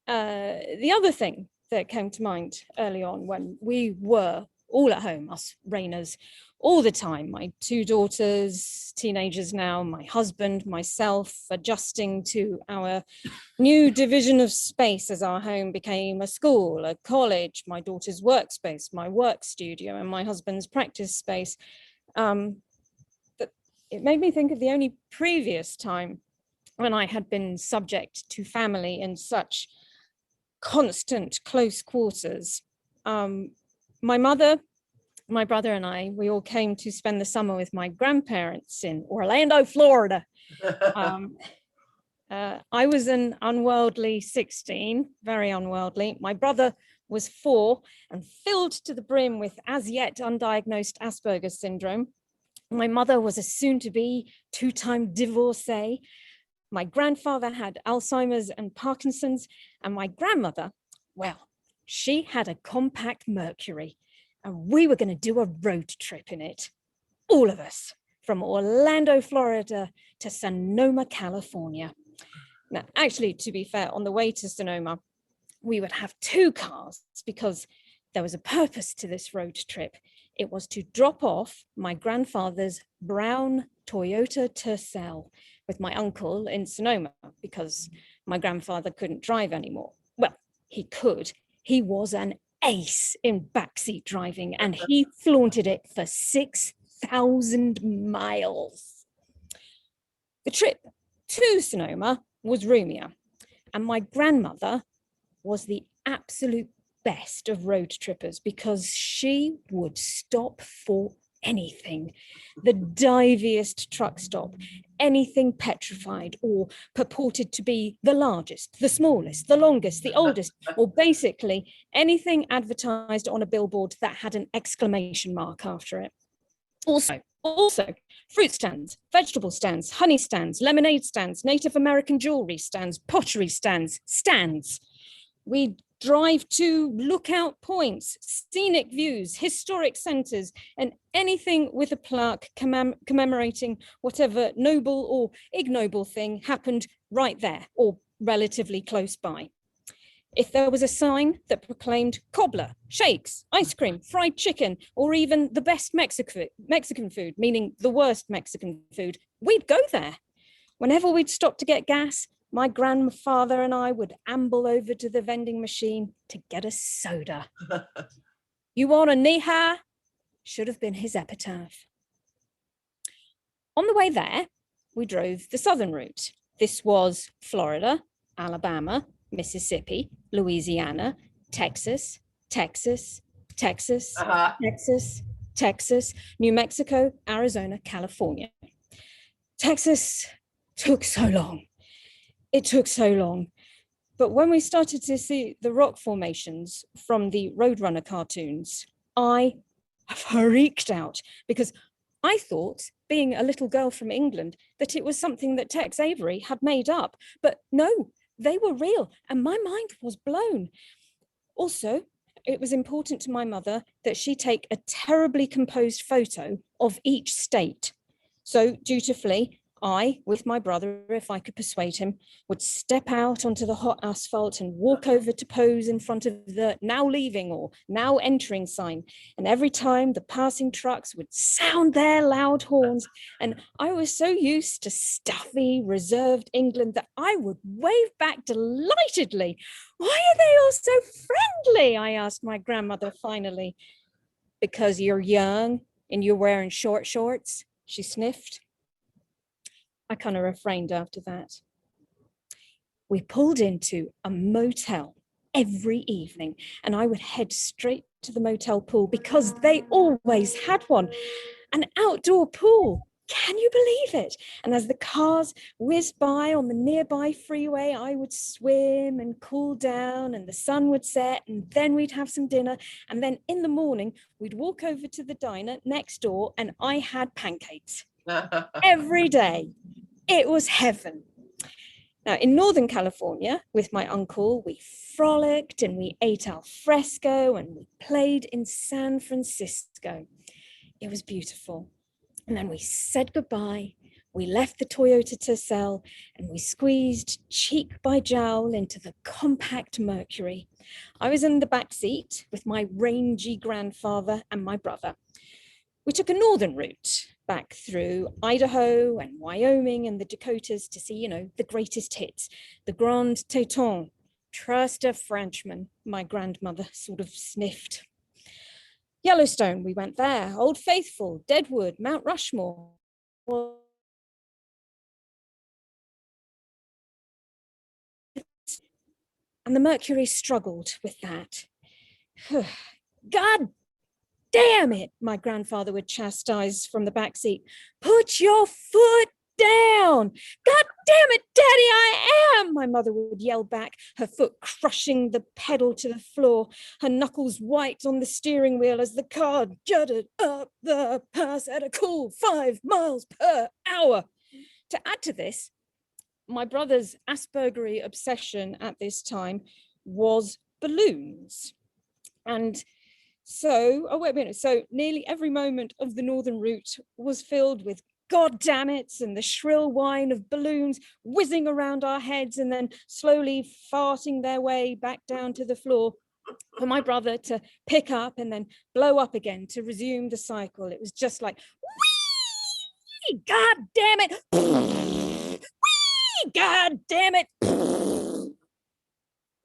The other thing that came to mind early on when we were all at home, us Rainers, all the time, my two daughters, teenagers now, my husband, myself, adjusting to our new division of space as our home became a school, a college, my daughter's workspace, my work studio, and my husband's practice space. But it made me think of the only previous time when I had been subject to family in such constant close quarters. My mother, my brother and I, we all came to spend the summer with my grandparents in Orlando, Florida. I was an unworldly 16, very unworldly. My brother was 4 and filled to the brim with as yet undiagnosed Asperger's syndrome. My mother was a soon-to-be 2-time divorcee. My grandfather had Alzheimer's and Parkinson's, and my grandmother, well, she had a compact Mercury, and we were going to do a road trip in it. All of us, from Orlando, Florida to Sonoma, California. Now, actually, to be fair, on the way to Sonoma, we would have 2 cars because there was a purpose to this road trip. It was to drop off my grandfather's brown Toyota Tercel with my uncle in Sonoma because my grandfather couldn't drive anymore. Well, he could. He was an ace in backseat driving, and he flaunted it for 6,000 miles. The trip to Sonoma was roomier, and my grandmother was the absolute best of road trippers because she would stop for anything. The diviest truck stop, anything petrified or purported to be the largest, the smallest, the longest, the oldest, or basically anything advertised on a billboard that had an exclamation mark after it. Also, fruit stands, vegetable stands, honey stands, lemonade stands, Native American jewelry stands, pottery stands. We drive to lookout points, scenic views, historic centers, and anything with a plaque commemorating whatever noble or ignoble thing happened right there or relatively close by. If there was a sign that proclaimed cobbler, shakes, ice cream, fried chicken, or even the best Mexican food, meaning the worst Mexican food, we'd go there. Whenever we'd stop to get gas, my grandfather and I would amble over to the vending machine to get a soda. You want a Nija? Should have been his epitaph. On the way there, we drove the southern route. This was Florida, Alabama, Mississippi, Louisiana, Texas, Texas, New Mexico, Arizona, California. Texas took so long. It took so long. But when we started to see the rock formations from the Roadrunner cartoons, I freaked out because I thought, being a little girl from England, that it was something that Tex Avery had made up. But no, they were real, and my mind was blown. Also, it was important to my mother that she take a terribly composed photo of each state. So dutifully, I, with my brother, if I could persuade him, would step out onto the hot asphalt and walk over to pose in front of the now leaving or now entering sign. And every time the passing trucks would sound their loud horns, and I was so used to stuffy, reserved England that I would wave back delightedly. Why are they all so friendly? I asked my grandmother finally. Because you're young and you're wearing short shorts, she sniffed. I kind of refrained after that. We pulled into a motel every evening, and I would head straight to the motel pool because they always had one, an outdoor pool. Can you believe it? And as the cars whizzed by on the nearby freeway, I would swim and cool down, and the sun would set, and then we'd have some dinner. And then in the morning, we'd walk over to the diner next door, and I had pancakes every day. It was heaven. Now, in Northern California, with my uncle, we frolicked and we ate al fresco and we played in San Francisco. It was beautiful. And then we said goodbye. We left the Toyota Tercel and we squeezed cheek by jowl into the compact Mercury. I was in the back seat with my rangy grandfather and my brother. We took a northern route back through Idaho and Wyoming and the Dakotas to see, the greatest hits, the Grand Teton. Trust a Frenchman, my grandmother sort of sniffed. Yellowstone, we went there, Old Faithful, Deadwood, Mount Rushmore. And the Mercury struggled with that. God damn it, my grandfather would chastise from the back seat. Put your foot down. God damn it, Daddy, I am, my mother would yell back, her foot crushing the pedal to the floor, her knuckles white on the steering wheel as the car juddered up the pass at a cool 5 miles per hour. To add to this, my brother's Aspergery obsession at this time was balloons. And so nearly every moment of the northern route was filled with God damn it and the shrill whine of balloons whizzing around our heads and then slowly farting their way back down to the floor for my brother to pick up and then blow up again to resume the cycle. It was just like, whee, God damn it, whee, God damn it.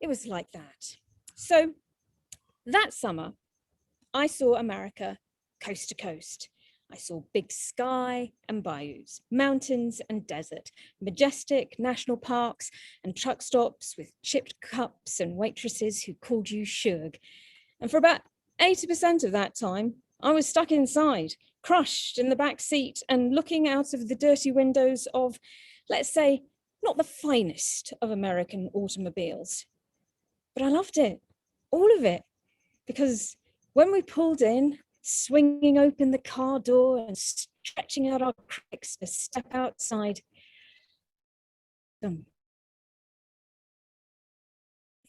It was like that. So that summer, I saw America coast to coast. I saw big sky and bayous, mountains and desert, majestic national parks and truck stops with chipped cups and waitresses who called you Shug. And for about 80% of that time, I was stuck inside, crushed in the back seat and looking out of the dirty windows of, let's say, not the finest of American automobiles. But I loved it, all of it, because when we pulled in, swinging open the car door and stretching out our cracks to step outside,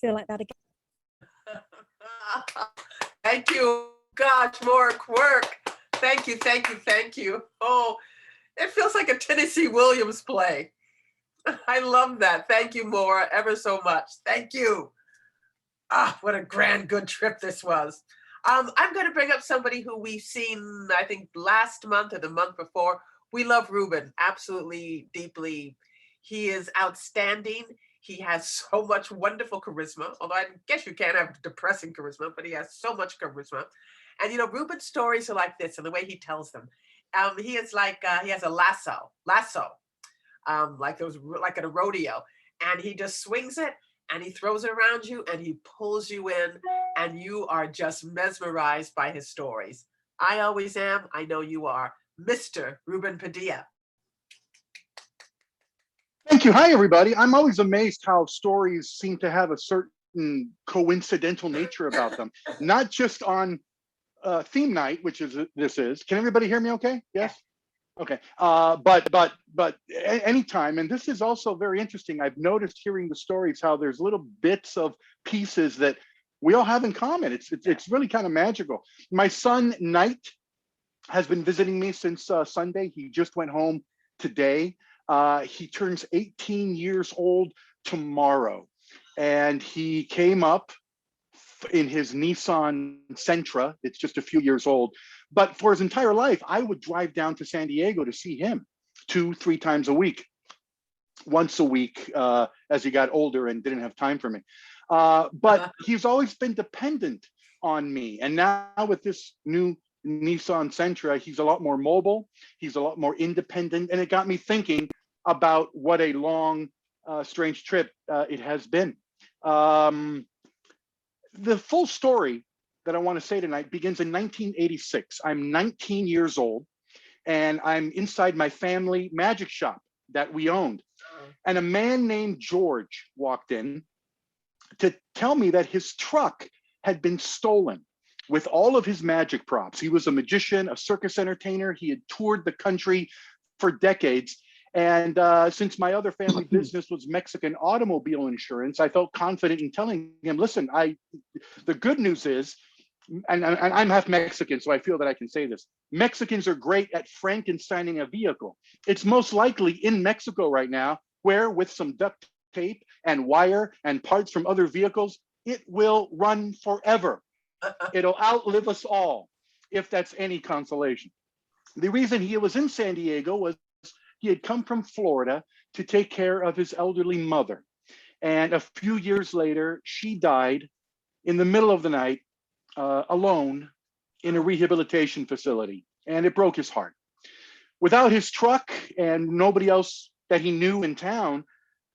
feel like that again. Thank you. Gosh, more work. Thank you, thank you, thank you. Oh, it feels like a Tennessee Williams play. I love that. Thank you, Maura, ever so much. Thank you. Ah, what a grand, good trip this was. I'm going to bring up somebody who we've seen, I think, last month or the month before. We love Ruben, absolutely, deeply. He is outstanding. He has so much wonderful charisma, although I guess you can't have depressing charisma, but he has so much charisma. And, Ruben's stories are like this, and the way he tells them. He is like, he has a lasso, like those, like at a rodeo, and he just swings it, and he throws it around you and he pulls you in and you are just mesmerized by his stories. I always am. I know you are. Mr. Ruben Padilla. Thank you. Hi, everybody. I'm always amazed how stories seem to have a certain coincidental nature about them, not just on theme night, which is this is. Can everybody hear me okay? Yes? Okay. Anytime, and this is also very interesting. I've noticed hearing the stories how there's little bits of pieces that we all have in common. It's really kind of magical. My son Knight has been visiting me since Sunday. He just went home today. He turns 18 years old tomorrow, and he came up in his Nissan Sentra. It's just a few years old. But for his entire life, I would drive down to San Diego to see him 2, 3 times a week, once a week as he got older and didn't have time for me. But he's always been dependent on me. And now with this new Nissan Sentra, he's a lot more mobile. He's a lot more independent. And it got me thinking about what a long, strange trip it has been. The full story that I want to say tonight begins in 1986. I'm 19 years old, and I'm inside my family magic shop that we owned. And a man named George walked in to tell me that his truck had been stolen with all of his magic props. He was a magician, a circus entertainer. He had toured the country for decades. And since my other family business was Mexican automobile insurance, I felt confident in telling him, listen, the good news is, and I'm half Mexican, so I feel that I can say this. Mexicans are great at Frankensteining a vehicle. It's most likely in Mexico right now, where with some duct tape and wire and parts from other vehicles, it will run forever. It'll outlive us all, if that's any consolation. The reason he was in San Diego was he had come from Florida to take care of his elderly mother. And a few years later, she died in the middle of the night, alone in a rehabilitation facility. And it broke his heart. Without his truck and nobody else that he knew in town,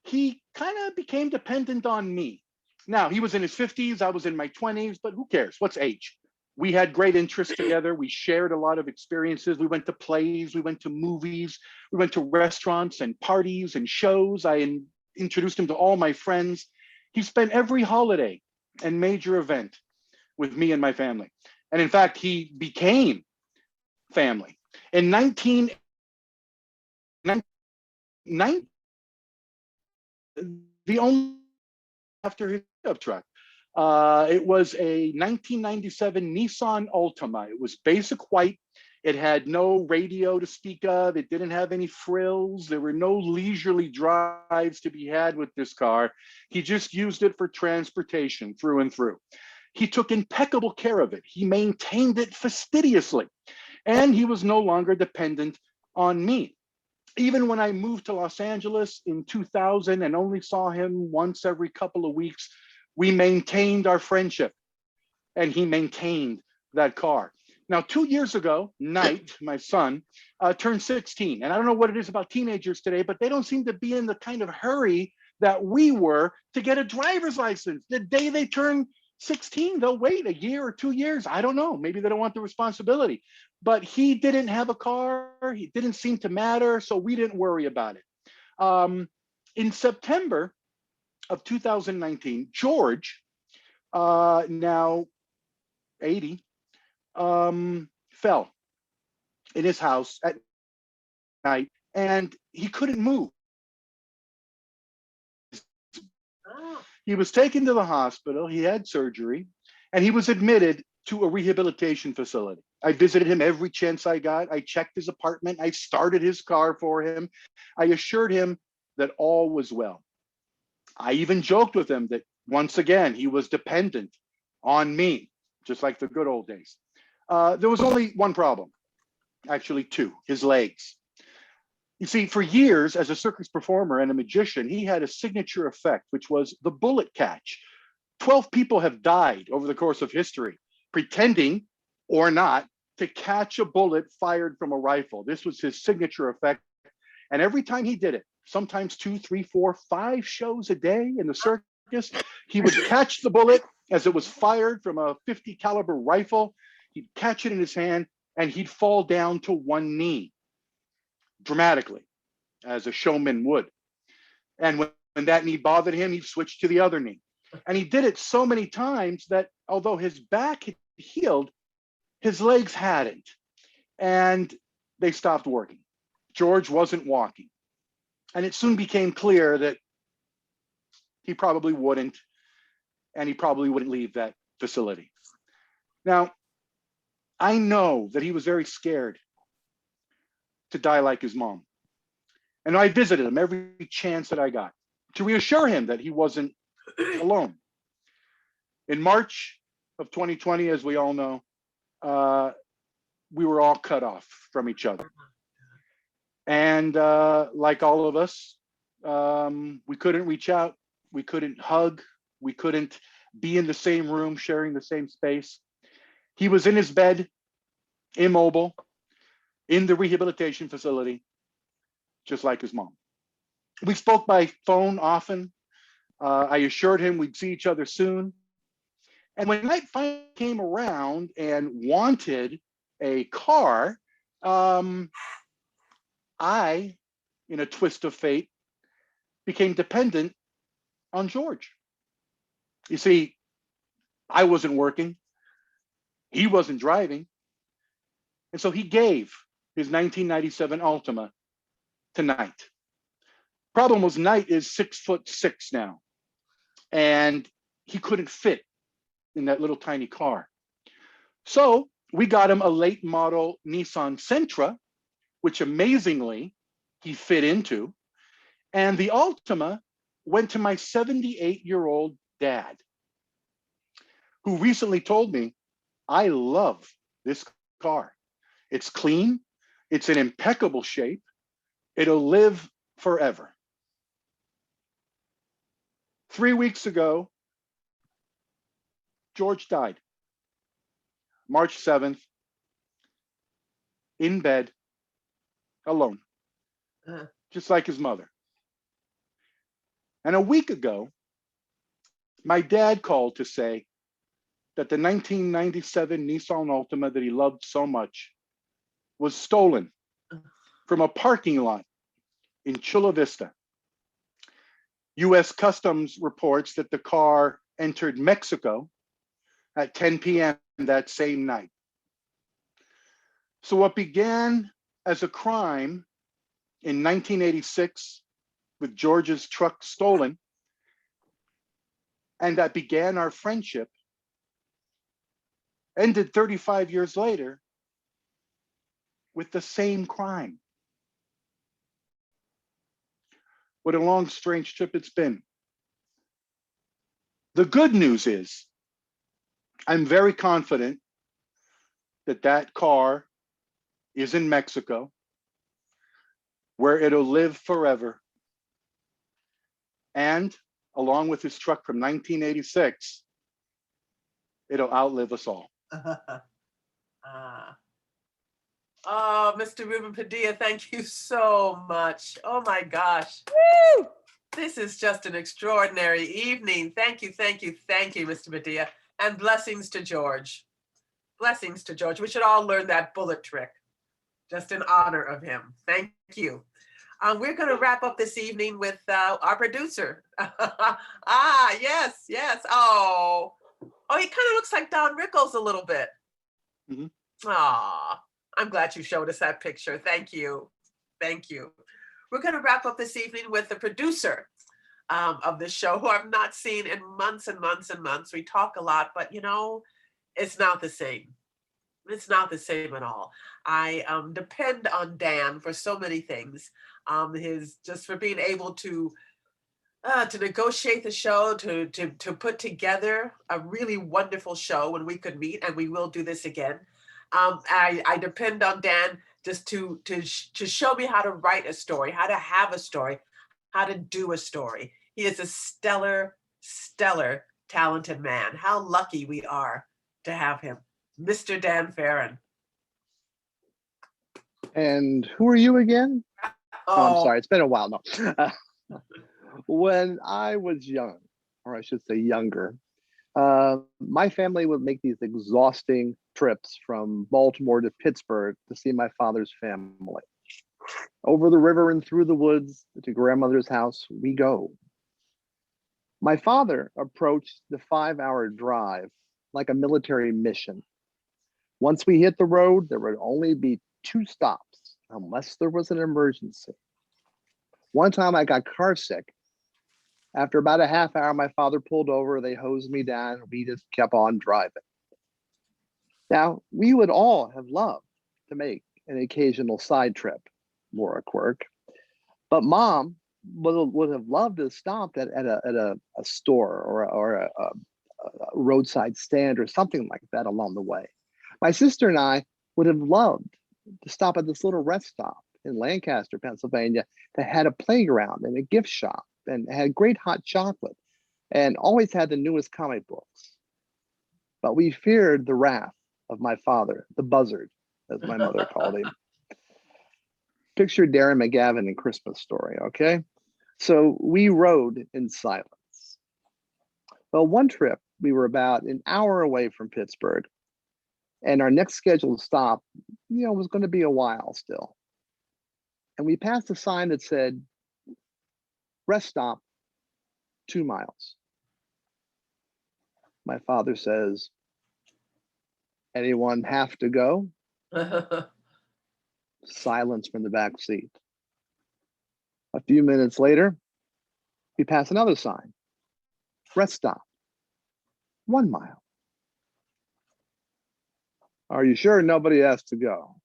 he kind of became dependent on me. Now, he was in his 50s, I was in my 20s, but who cares? What's age? We had great interests together. We shared a lot of experiences. We went to plays, we went to movies, we went to restaurants and parties and shows. I introduced him to all my friends. He spent every holiday and major event with me and my family. And in fact, he became family. In 1990, the only after his pickup truck. It was a 1997 Nissan Altima. It was basic white. It had no radio to speak of. It didn't have any frills. There were no leisurely drives to be had with this car. He just used it for transportation through and through. He took impeccable care of it. He maintained it fastidiously. And he was no longer dependent on me. Even when I moved to Los Angeles in 2000 and only saw him once every couple of weeks, we maintained our friendship, and he maintained that car. Now, 2 years ago, Knight, my son, turned 16. And I don't know what it is about teenagers today, but they don't seem to be in the kind of hurry that we were to get a driver's license. The day they turn 16, they'll wait a year or 2 years. I don't know. Maybe they don't want the responsibility. But he didn't have a car. He didn't seem to matter. So we didn't worry about it. In September of 2019, George, now 80, fell in his house at night, and he couldn't move. He was taken to the hospital. He had surgery, and he was admitted to a rehabilitation facility. I visited him every chance I got. I checked his apartment. I started his car for him. I assured him that all was well. I even joked with him that once again, he was dependent on me, just like the good old days. There was only one problem, actually two, his legs. You see, for years as a circus performer and a magician, he had a signature effect, which was the bullet catch. 12 people have died over the course of history, pretending or not to catch a bullet fired from a rifle. This was his signature effect. And every time he did it, sometimes 2, 3, 4, 5 shows a day in the circus, he would catch the bullet as it was fired from a .50 caliber rifle. He'd catch it in his hand and he'd fall down to one knee, dramatically, as a showman would. And when that knee bothered him, he'd switch to the other knee. And he did it so many times that although his back had healed, his legs hadn't. And they stopped working. George wasn't walking. And it soon became clear that he probably wouldn't, and he probably wouldn't leave that facility. Now, I know that he was very scared to die like his mom. And I visited him every chance that I got to reassure him that he wasn't alone. In March of 2020, as we all know, we were all cut off from each other. And like all of us, we couldn't reach out, we couldn't hug, we couldn't be in the same room, sharing the same space. He was in his bed, immobile, in the rehabilitation facility, just like his mom. We spoke by phone often. I assured him we'd see each other soon. And when night finally came around and wanted a car, I, in a twist of fate, became dependent on George. You see, I wasn't working, he wasn't driving, and so he gave his 1997 Altima to Knight. Problem was, Knight is 6'6" now, and he couldn't fit in that little tiny car. So we got him a late model Nissan Sentra, which amazingly he fit into. And the Altima went to my 78-year-old dad, who recently told me, I love this car. It's clean, it's in impeccable shape, it'll live forever. 3 weeks ago, George died, March 7th, in bed, alone, just like his mother. And a week ago, my dad called to say that the 1997 Nissan Altima that he loved so much was stolen from a parking lot in Chula Vista. US Customs reports that the car entered Mexico at 10 p.m. that same night. So what began as a crime in 1986 with George's truck stolen, and that began our friendship, ended 35 years later with the same crime. What a long, strange trip it's been. The good news is, I'm very confident that that car is in Mexico, where it'll live forever. And along with his truck from 1986, it'll outlive us all. Oh, Mr. Ruben Padilla, thank you so much. Oh my gosh. Woo! This is just an extraordinary evening. Thank you, thank you, thank you, Mr. Padilla. And blessings to George. Blessings to George. We should all learn that bullet trick, just in honor of him. Thank you. We're going to wrap up this evening with our producer. Yes, yes. Oh, he kind of looks like Don Rickles a little bit. Mm-hmm. I'm glad you showed us that picture. Thank you. Thank you. We're going to wrap up this evening with the producer of this show, who I've not seen in months and months and months. We talk a lot, but you know, it's not the same. It's not the same at all. I depend on Dan for so many things. Just for being able to negotiate the show, to put together a really wonderful show when we could meet, and we will do this again. I depend on Dan just to show me how to write a story, how to have a story, how to do a story. He is a stellar, stellar, talented man. How lucky we are to have him. Mr. Dan Farron. And who are you again? Oh, I'm sorry, it's been a while now. When I was young, or I should say younger, my family would make these exhausting trips from Baltimore to Pittsburgh to see my father's family. Over the river and through the woods to grandmother's house we go. My father approached the 5-hour drive like a military mission. Once we hit the road, there would only be 2 stops unless there was an emergency. One time I got car sick. After about a half hour, my father pulled over, they hosed me down, and we just kept on driving. Now, we would all have loved to make an occasional side trip, more a quirk, but mom would have loved to stop at a store or a roadside stand or something like that along the way. My sister and I would have loved to stop at this little rest stop in Lancaster, Pennsylvania, that had a playground and a gift shop and had great hot chocolate and always had the newest comic books. But we feared the wrath of my father, the buzzard, as my mother called him. Picture Darren McGavin in Christmas Story, okay? So we rode in silence. Well, one trip, we were about an hour away from Pittsburgh, and our next scheduled stop, was going to be a while still. And we passed a sign that said, rest stop, 2 miles. My father says, anyone have to go? Silence from the back seat. A few minutes later, we pass another sign, rest stop, 1 mile. Are you sure nobody has to go?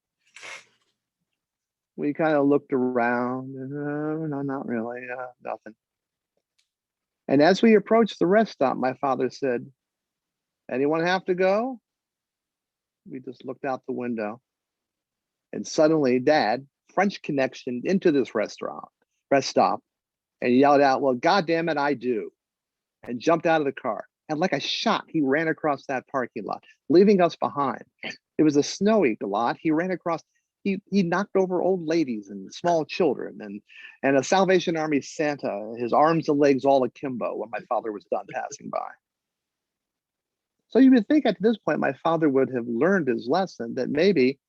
We kind of looked around and no, not really, nothing. And as we approached the rest stop, my father said, anyone have to go? We just looked out the window, and suddenly Dad French connection into this rest stop, and yelled out, well, God damn it, I do, and jumped out of the car. And like a shot, he ran across that parking lot, leaving us behind. It was a snowy lot. He ran across, he knocked over old ladies and small children and a Salvation Army Santa, his arms and legs all akimbo when my father was done passing by. So you would think at this point, my father would have learned his lesson that maybe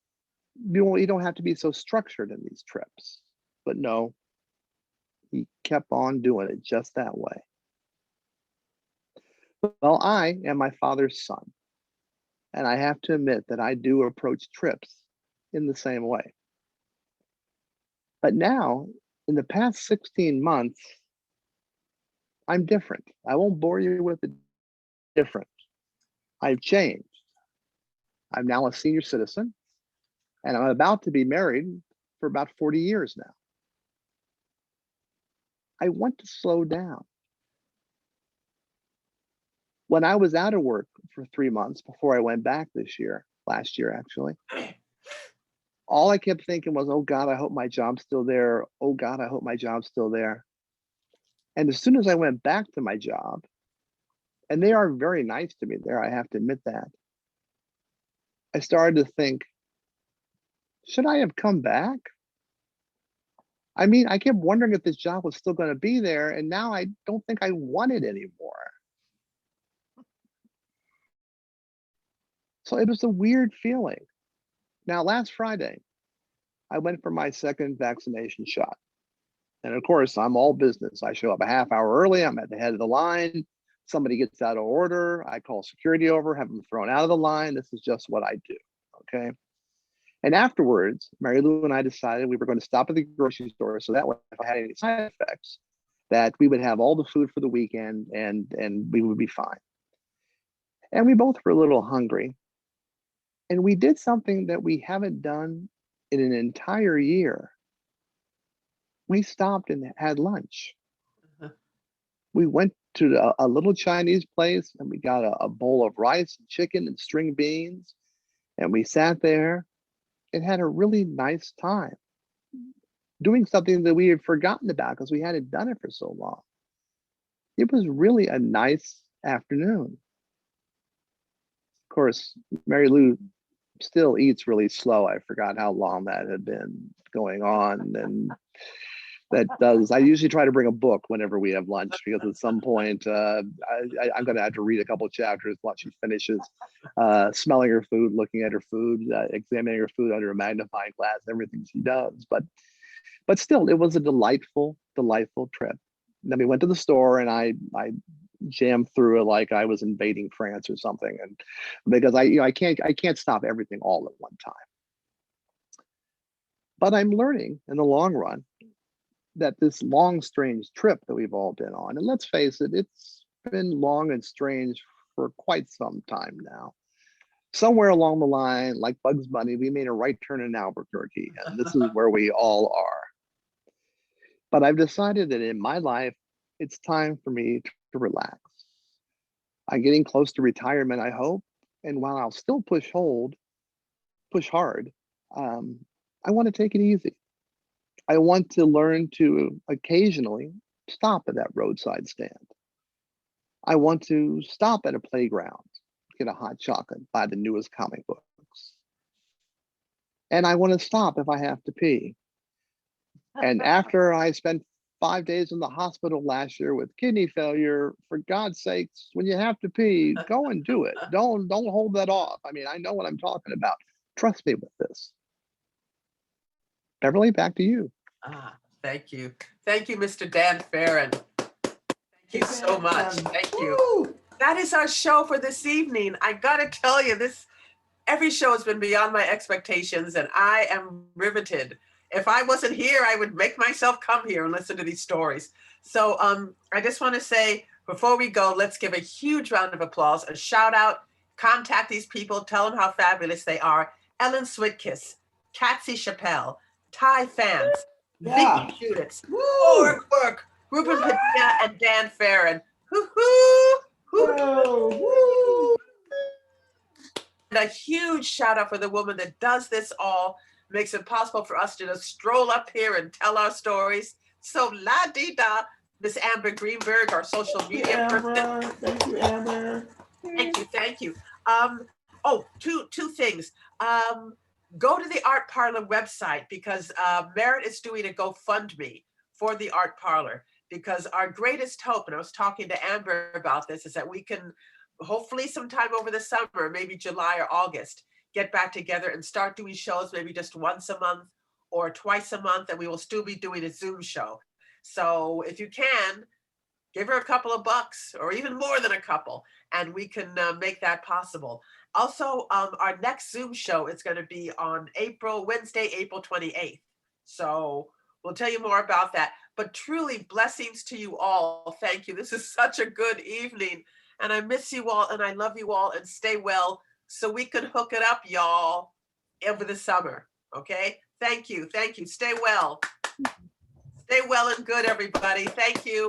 you don't have to be so structured in these trips. But no, he kept on doing it just that way. Well, I am my father's son, and I have to admit that I do approach trips in the same way. But now, in the past 16 months, I'm different. I won't bore you with the different. I've changed. I'm now a senior citizen, and I'm about to be married for about 40 years now. I want to slow down. When I was out of work for 3 months before I went back last year actually, all I kept thinking was, oh God, I hope my job's still there. Oh God, I hope my job's still there. And as soon as I went back to my job, and they are very nice to me there, I have to admit that, I started to think, should I have come back? I mean, I kept wondering if this job was still going to be there, and now I don't think I want it anymore. So it was a weird feeling. Now, last Friday, I went for my second vaccination shot. And of course, I'm all business. I show up a half hour early. I'm at the head of the line. Somebody gets out of order. I call security over, have them thrown out of the line. This is just what I do, okay? And afterwards, Mary Lou and I decided we were going to stop at the grocery store so that way, if I had any side effects, that we would have all the food for the weekend and we would be fine. And we both were a little hungry. And we did something that we haven't done in an entire year. We stopped and had lunch. We went to a little Chinese place and we got a bowl of rice and chicken and string beans. And we sat there and had a really nice time doing something that we had forgotten about because we hadn't done it for so long. It was really a nice afternoon. Of course, Mary Lou still eats really slow. I forgot how long that had been going on. And I usually try to bring a book whenever we have lunch because at some point I'm going to have to read a couple of chapters while she finishes smelling her food, looking at her food, examining her food under a magnifying glass, everything she does. But still, it was a delightful trip. And then we went to the store and I jammed through it like I was invading France or something. And because I can't stop everything all at one time. But I'm learning in the long run that this long, strange trip that we've all been on, and let's face it, it's been long and strange for quite some time now. Somewhere along the line, like Bugs Bunny, we made a right turn in Albuquerque, and this is where we all are. But I've decided that in my life, it's time for me to relax. I'm getting close to retirement, I hope. And while I'll still push hard, I want to take it easy. I want to learn to occasionally stop at that roadside stand. I want to stop at a playground, get a hot chocolate, buy the newest comic books. And I want to stop if I have to pee. And after I spent 5 days in the hospital last year with kidney failure, for God's sakes, when you have to pee, go and do it. Don't hold that off. I mean, I know what I'm talking about. Trust me with this. Beverly, back to you. Thank you. Thank you, Mr. Dan Farron. Thank you so much. Thank you. Woo! That is our show for this evening. I gotta tell you, every show has been beyond my expectations, and I am riveted. If I wasn't here, I would make myself come here and listen to these stories. So I just want to say, before we go, let's give a huge round of applause, a shout out, contact these people, tell them how fabulous they are. Ellen Switkiss, Katsy Chappelle, Ty Fans, Yeah. Vicky Judith, Woo! Quirk, Ruben Padilla, and Dan Farron. Hoo-hoo! Whoa, woo! And a huge shout out for the woman that does this all, makes it possible for us to just stroll up here and tell our stories. So la-di-da, Miss Amber Greenberg, our social media person. Amber. Thank you, Amber. Thank you. Two things. Go to the Art Parlor website because Merit is doing a GoFundMe for the Art Parlor, because our greatest hope, and I was talking to Amber about this, is that we can hopefully sometime over the summer, maybe July or August, get back together and start doing shows maybe just once a month or twice a month, and we will still be doing a Zoom show. So if you can, give her a couple of bucks or even more than a couple, and we can make that possible. Also, our next Zoom show is going to be on Wednesday, April 28th. So we'll tell you more about that. But truly, blessings to you all. Thank you. This is such a good evening. And I miss you all, and I love you all, and stay well so we can hook it up, y'all, over the summer. Okay? Thank you. Stay well. Stay well and good, everybody. Thank you.